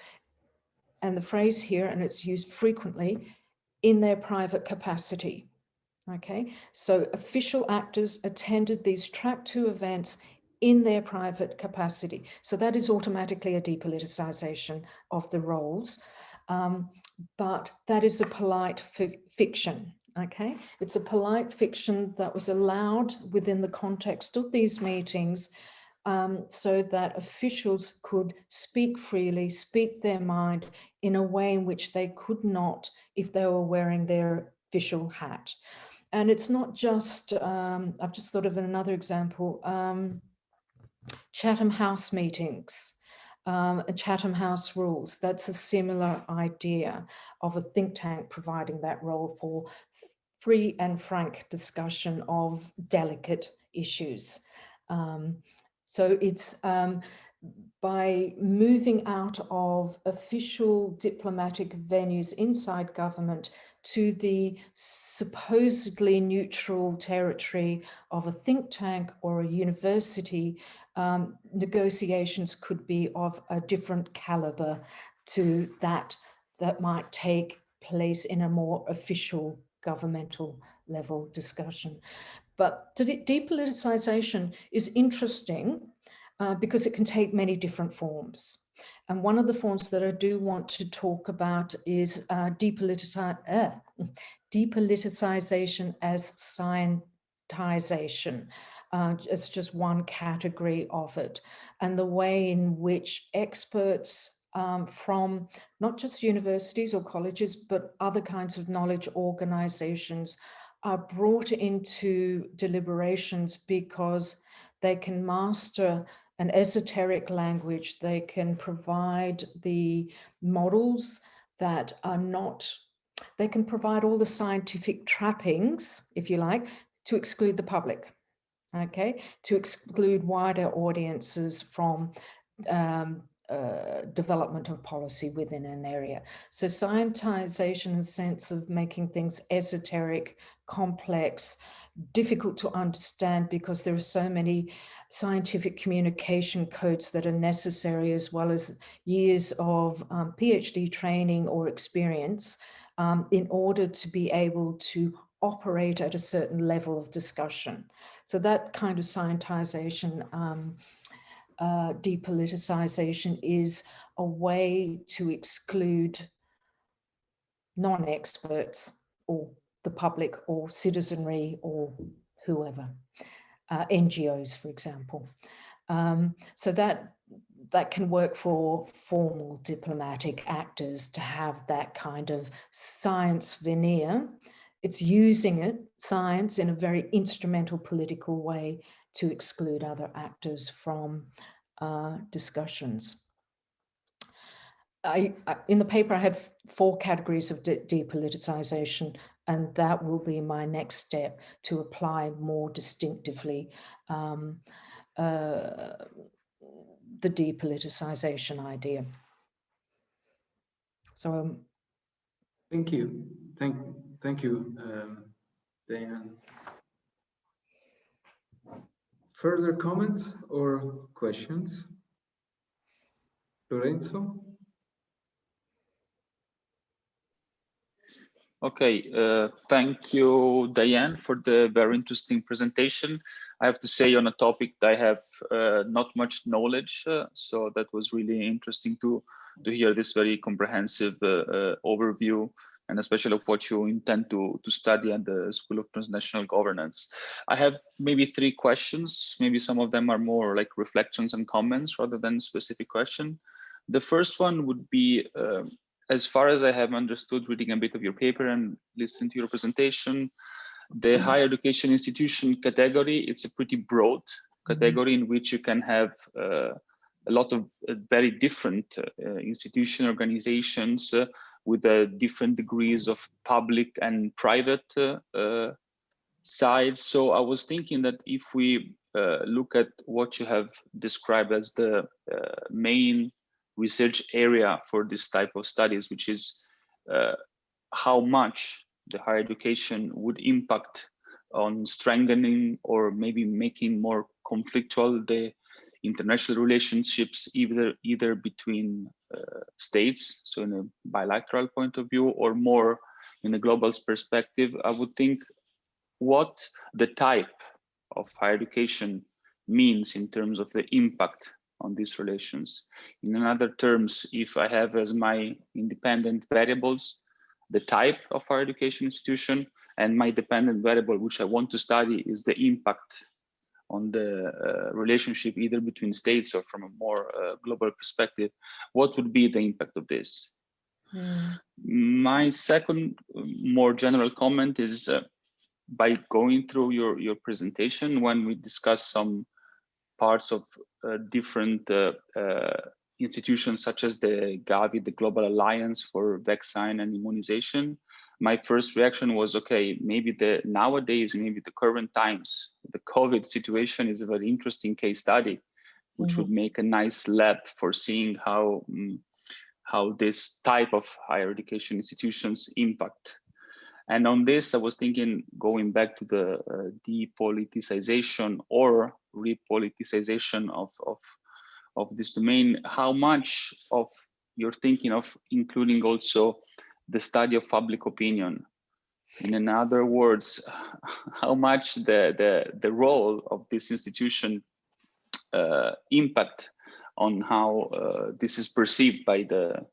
Speaker 2: and the phrase here, and it's used frequently, in their private capacity. Okay, so official actors attended these track 2 events in their private capacity. So that is automatically a depoliticization of the roles, but that is a polite fiction, okay? It's a polite fiction that was allowed within the context of these meetings so that officials could speak freely, speak their mind in a way in which they could not if they were wearing their official hat. And it's not just, I've just thought of another example, Chatham House meetings, Chatham House rules. That's a similar idea of a think tank providing that role for free and frank discussion of delicate issues. So it's by moving out of official diplomatic venues inside government to the supposedly neutral territory of a think tank or a university, negotiations could be of a different caliber to that might take place in a more official governmental level discussion. But depoliticization is interesting because it can take many different forms. And one of the forms that I do want to talk about is depoliticization as scientization. It's just one category of it. And the way in which experts from not just universities or colleges, but other kinds of knowledge organizations are brought into deliberations because they can master an esoteric language. They can provide the models that are not, they can provide all the scientific trappings, if you like, to exclude the public, okay, to exclude wider audiences from development of policy within an area. So scientization in the sense of making things esoteric, complex, difficult to understand because there are so many scientific communication codes that are necessary, as well as years of PhD training or experience in order to be able to operate at a certain level of discussion. So that kind of scientization, depoliticization is a way to exclude non-experts or the public or citizenry or whoever, NGOs, for example. So that can work for formal diplomatic actors to have that kind of science veneer. It's using it, science, in a very instrumental political way to exclude other actors from discussions. In the paper, I had 4 categories of depoliticization, and that will be my next step to apply more distinctively the depoliticization idea. So
Speaker 1: thank you, thank you, Diane. Further comments or questions? Lorenzo?
Speaker 3: Okay, thank you, Diane, for the very interesting presentation. I have to say, on a topic that I have not much knowledge, so that was really interesting to hear this very comprehensive overview, and especially of what you intend to study at the School of Transnational Governance. I have maybe 3 questions. Maybe some of them are more like reflections and comments rather than specific question. The first one would be, as far as I have understood, reading a bit of your paper and listening to your presentation, the higher education institution category, it's a pretty broad category in which you can have a lot of very different institution organizations with different degrees of public and private sides. So I was thinking that if we look at what you have described as the main research area for this type of studies, which is how much the higher education would impact on strengthening or maybe making more conflictual the international relationships, either between states, so in a bilateral point of view, or more in a global perspective. I would think what the type of higher education means in terms of the impact on these relations. In other terms, if I have as my independent variables the type of higher education institution, and my dependent variable which I want to study is the impact on the relationship either between states or from a more global perspective, what would be the impact of this? My second more general comment is by going through your presentation, when we discuss some parts of different institutions such as the Gavi, the Global Alliance for Vaccine and Immunization, my first reaction was, okay, maybe nowadays, maybe the current times, the COVID situation is a very interesting case study, which would make a nice lab for seeing how this type of higher education institutions impact. And on this, I was thinking, going back to the depoliticization or repoliticization of this domain, how much of you're thinking of including also the study of public opinion? And in other words, how much the role of this institution impact on how this is perceived by the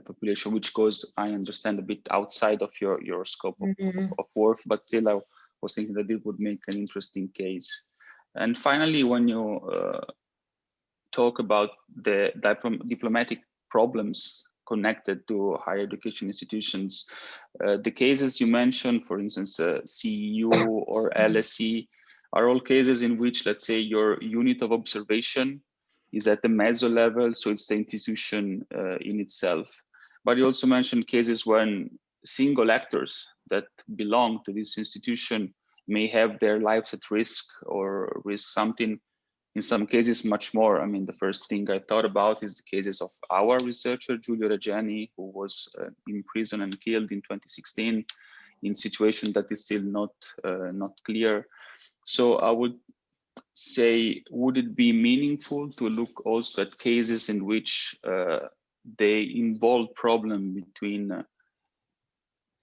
Speaker 3: population, which goes, I understand, a bit outside of your scope of work, but still I was thinking that it would make an interesting case. And finally, when you talk about the diplomatic problems connected to higher education institutions, the cases you mentioned, for instance, CEU or LSE, are all cases in which, let's say, your unit of observation is at the meso level, so it's the institution in itself. But you also mentioned cases when single actors that belong to this institution may have their lives at risk or risk something. In some cases, much more. I mean, the first thing I thought about is the cases of our researcher, Giulio Reggiani, who was imprisoned and killed in 2016 in situation that is still not clear. So I would say, would it be meaningful to look also at cases in which they involve problem between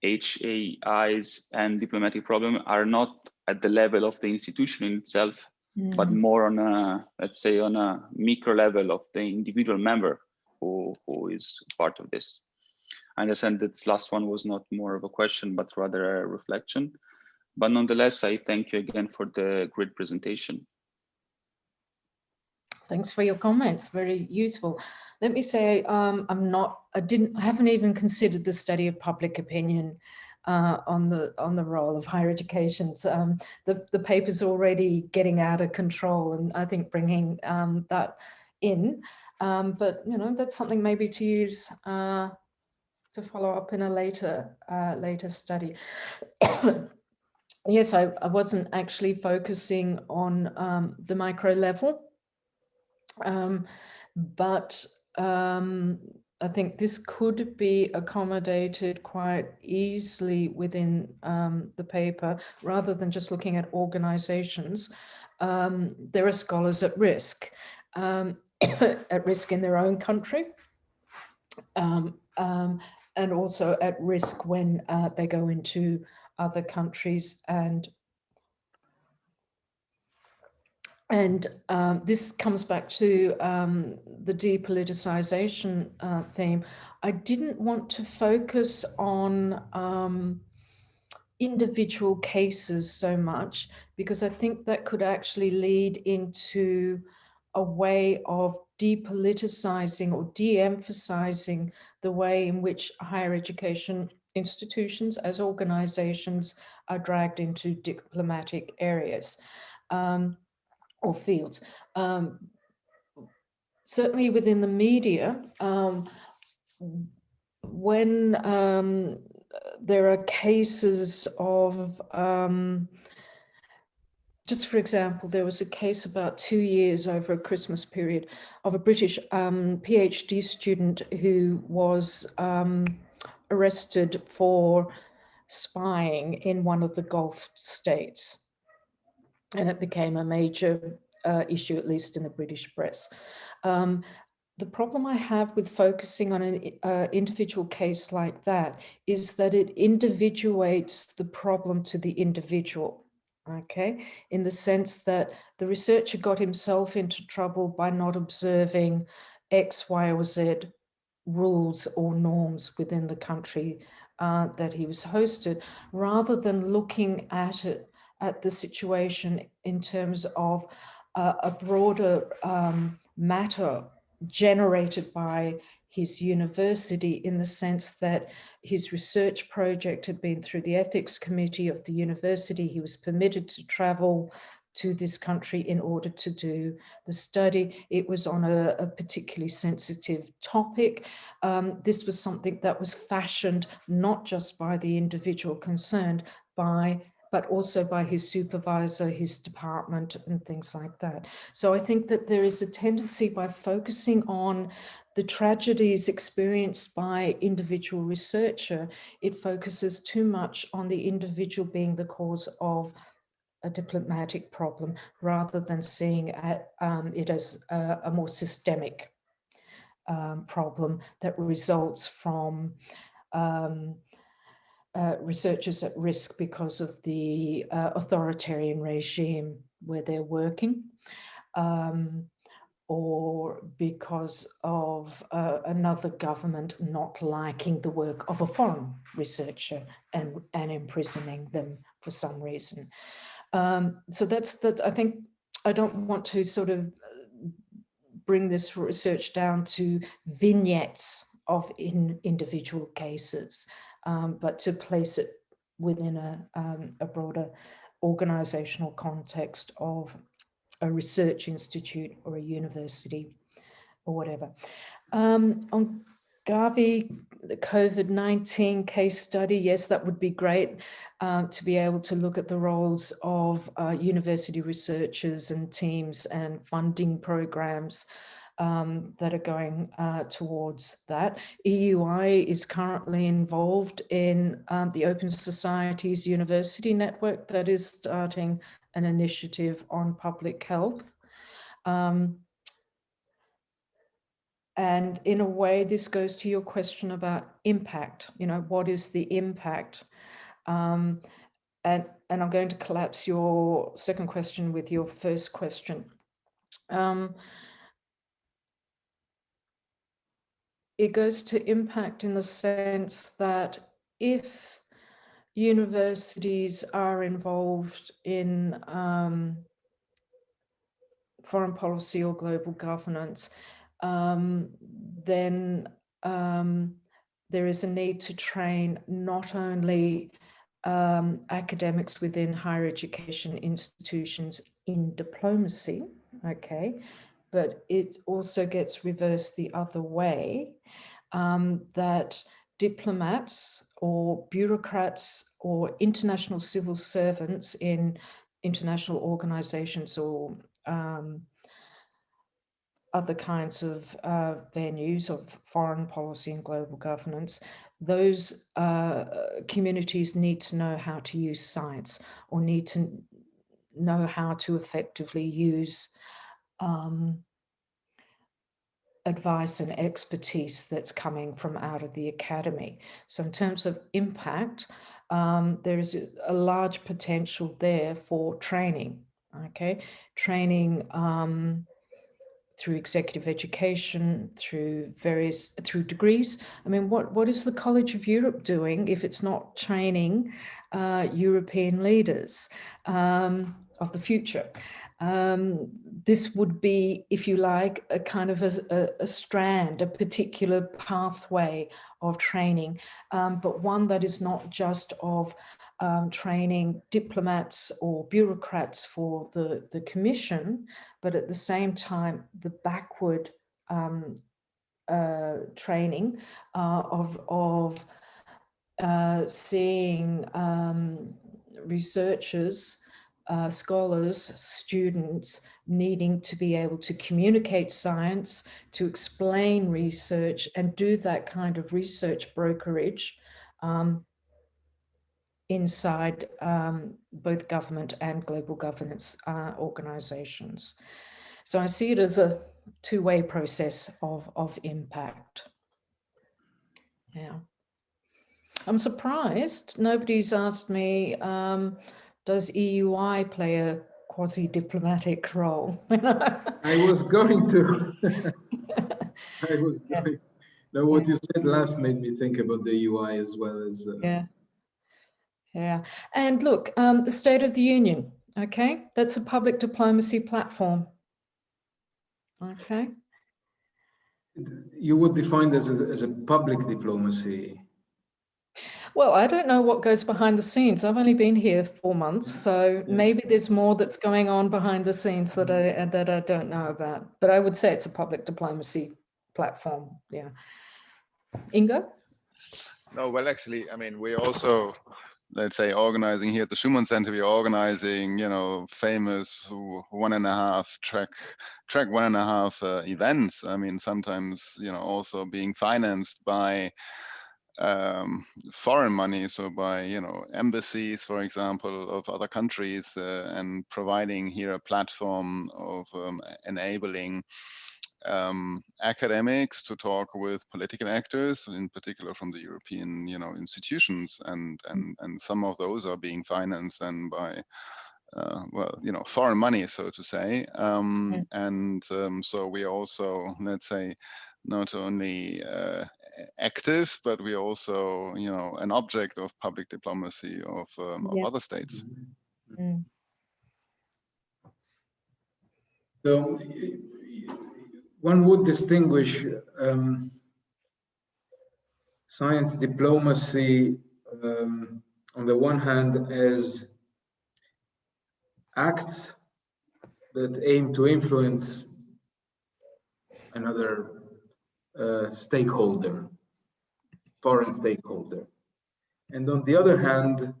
Speaker 3: HEIs and diplomatic problem are not at the level of the institution in itself, but more on a, let's say, on a micro level of the individual member who is part of this? I understand that this last one was not more of a question, but rather a reflection. But nonetheless, I thank you again for the great presentation.
Speaker 2: Thanks for your comments, very useful. Let me say, I haven't even considered the study of public opinion on the role of higher education. The paper's already getting out of control, and I think bringing that in. But you know, that's something maybe to use to follow up in a later study. Yes, I wasn't actually focusing on the micro level. But I think this could be accommodated quite easily within the paper, rather than just looking at organizations. There are scholars at risk in their own country, and also at risk when they go into other countries. And this comes back to the depoliticization theme. I didn't want to focus on individual cases so much, because I think that could actually lead into a way of depoliticizing or de-emphasizing the way in which higher education institutions as organizations are dragged into diplomatic areas. Or fields. Certainly within the media, when there are cases of, just for example, there was a case about 2 years over a Christmas period of a British PhD student who was arrested for spying in one of the Gulf states. And it became a major issue, at least in the British press. The problem I have with focusing on an individual case like that is that it individuates the problem to the individual, okay? In the sense that the researcher got himself into trouble by not observing X, Y, or Z rules or norms within the country that he was hosted, rather than looking at the situation in terms of a broader matter generated by his university, in the sense that his research project had been through the ethics committee of the university. He was permitted to travel to this country in order to do the study. It was on a particularly sensitive topic. This was something that was fashioned not just by the individual concerned, but also by his supervisor, his department, and things like that. So I think that there is a tendency, by focusing on the tragedies experienced by individual researcher, it focuses too much on the individual being the cause of a diplomatic problem, rather than seeing it as a more systemic problem that results from researchers at risk because of the authoritarian regime where they're working, or because of another government not liking the work of a foreign researcher and imprisoning them for some reason. So that's that. I think I don't want to sort of bring this research down to vignettes of individual cases, but to place it within a broader organizational context of a research institute or a university or whatever. On Gavi, the COVID-19 case study, yes, that would be great to be able to look at the roles of university researchers and teams and funding programs that are going towards that. EUI is currently involved in the Open Societies University Network that is starting an initiative on public health. And in a way, this goes to your question about impact. You know, what is the impact? And I'm going to collapse your second question with your first question. It goes to impact in the sense that if universities are involved in foreign policy or global governance, then there is a need to train not only academics within higher education institutions in diplomacy, okay, but it also gets reversed the other way, that diplomats or bureaucrats or international civil servants in international organizations or other kinds of venues of foreign policy and global governance, those communities need to know how to use science, or need to know how to effectively use advice and expertise that's coming from out of the academy. So in terms of impact, there is a large potential there for training, okay? Training through executive education, through degrees. I mean, what is the College of Europe doing if it's not training European leaders of the future? This would be, if you like, a kind of a strand, a particular pathway of training, but one that is not just of training diplomats or bureaucrats for the commission, but at the same time, the backward training of seeing researchers, scholars, students needing to be able to communicate science, to explain research, and do that kind of research brokerage inside both government and global governance organizations. So I see it as a two-way process of impact. Yeah. I'm surprised nobody's asked me, does EUI play a quasi-diplomatic role?
Speaker 1: I was going to. I was going. No, what you said last made me think about the UI as well as.
Speaker 2: Yeah. And look, the State of the Union, okay? That's a public diplomacy platform. Okay.
Speaker 1: you would define this as a public diplomacy?
Speaker 2: Well, I don't know what goes behind the scenes. I've only been here 4 months, so maybe there's more that's going on behind the scenes that I don't know about. But I would say it's a public diplomacy platform. Yeah. Ingo?
Speaker 4: No, well, actually, I mean, we also, let's say, organizing here at the Schuman Center, we're organizing, you know, famous 1.5 track 1.5 events. I mean, sometimes, you know, also being financed by foreign money, so by, you know, embassies, for example, of other countries, and providing here a platform of enabling academics to talk with political actors, in particular from the European, you know, institutions, and some of those are being financed and by well, you know, foreign money, so to say. So we also, let's say, not only active, but we also, you know, an object of public diplomacy of other states.
Speaker 2: Mm.
Speaker 1: So one would distinguish science diplomacy on the one hand as acts that aim to influence another stakeholder, foreign stakeholder. And on the other hand,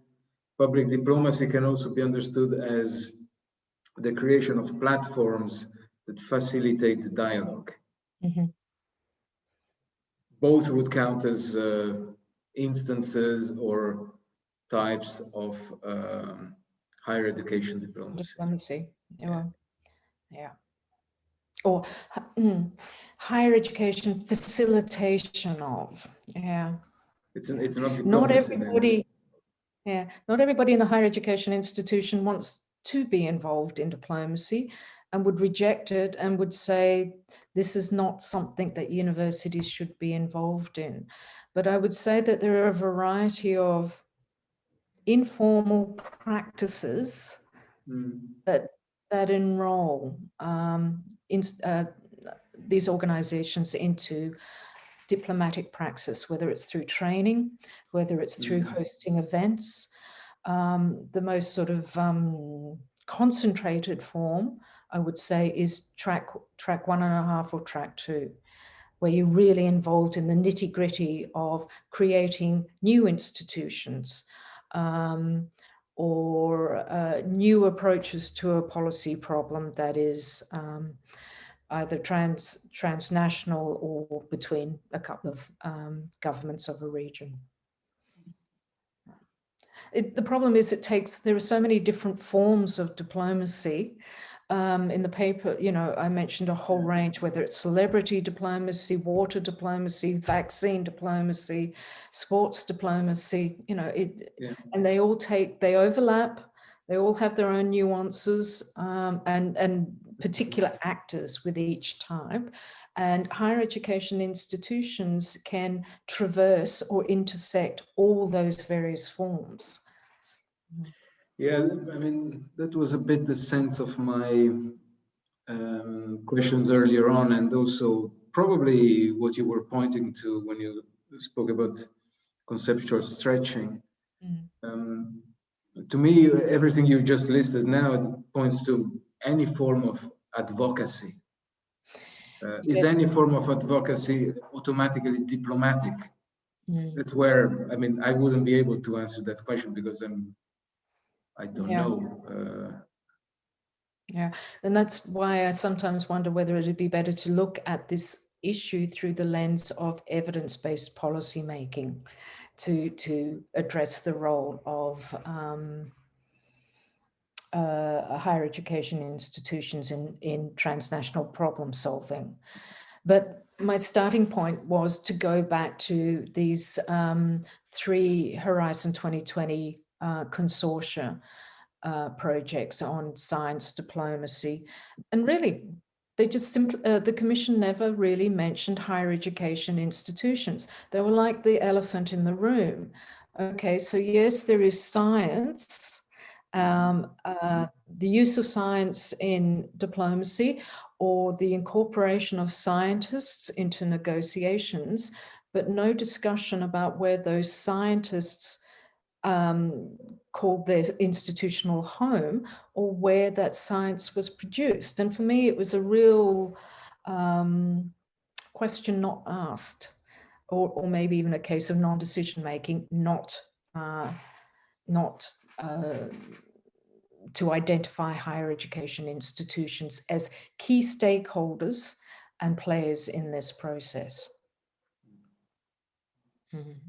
Speaker 1: public diplomacy can also be understood as the creation of platforms that facilitate the dialogue.
Speaker 2: Mm-hmm.
Speaker 1: Both would count as instances or types of higher education diplomacy.
Speaker 2: Yeah. Or higher education facilitation of. Yeah.
Speaker 1: It's not
Speaker 2: Not everybody. Yeah, not everybody in a higher education institution wants to be involved in diplomacy and would reject it and would say this is not something that universities should be involved in. But I would say that there are a variety of informal practices that enroll in these organizations into diplomatic praxis, whether it's through training, whether it's through hosting events. The most sort of concentrated form, I would say, is track 1.5 or track 2, where you're really involved in the nitty-gritty of creating new institutions or new approaches to a policy problem that is either transnational or between a couple of governments of a region. The problem is there are so many different forms of diplomacy. In the paper, you know, I mentioned a whole range, whether it's celebrity diplomacy, water diplomacy, vaccine diplomacy, sports diplomacy, you know, and they overlap, they all have their own nuances and particular actors with each type. And higher education institutions can traverse or intersect all those various forms.
Speaker 1: Yeah, I mean, that was a bit the sense of my questions earlier on, and also probably what you were pointing to when you spoke about conceptual stretching. To me, everything you just listed now points to any form of advocacy. Is any form of advocacy automatically diplomatic? That's where, I mean, I wouldn't be able to answer that question because I don't know.
Speaker 2: Yeah, and that's why I sometimes wonder whether it'd be better to look at this issue through the lens of evidence-based policy making to address the role of higher education institutions in transnational problem solving. But my starting point was to go back to these 3 Horizon 2020 consortia projects on science diplomacy. And really, they just simply, the Commission never really mentioned higher education institutions. They were like the elephant in the room. Okay, so yes, there is science, the use of science in diplomacy, or the incorporation of scientists into negotiations, but no discussion about where those scientists called their institutional home, or where that science was produced. And for me, it was a real question not asked, or maybe even a case of non-decision making, not to identify higher education institutions as key stakeholders and players in this process. Mm-hmm.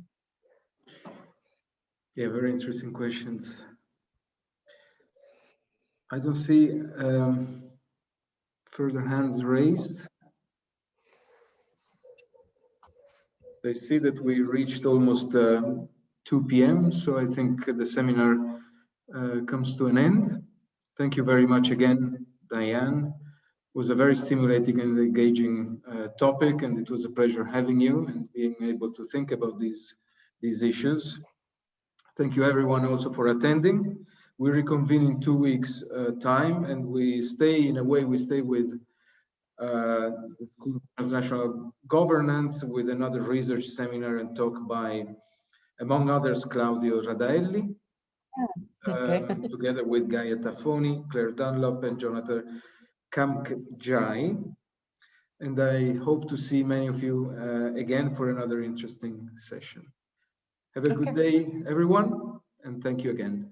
Speaker 1: Yeah, very interesting questions. I don't see further hands raised. I see that we reached almost 2 p.m., so I think the seminar comes to an end. Thank you very much again, Diane. It was a very stimulating and engaging topic, and it was a pleasure having you and being able to think about these issues. Thank you everyone also for attending. We reconvene in 2 weeks time, and we stay with the School of Transnational Governance with another research seminar and talk by, among others, Claudio Radaelli, together with Gaia Tafoni, Claire Dunlop, and Jonathan Kamkjai. And I hope to see many of you again for another interesting session. Have a good day, everyone, and thank you again.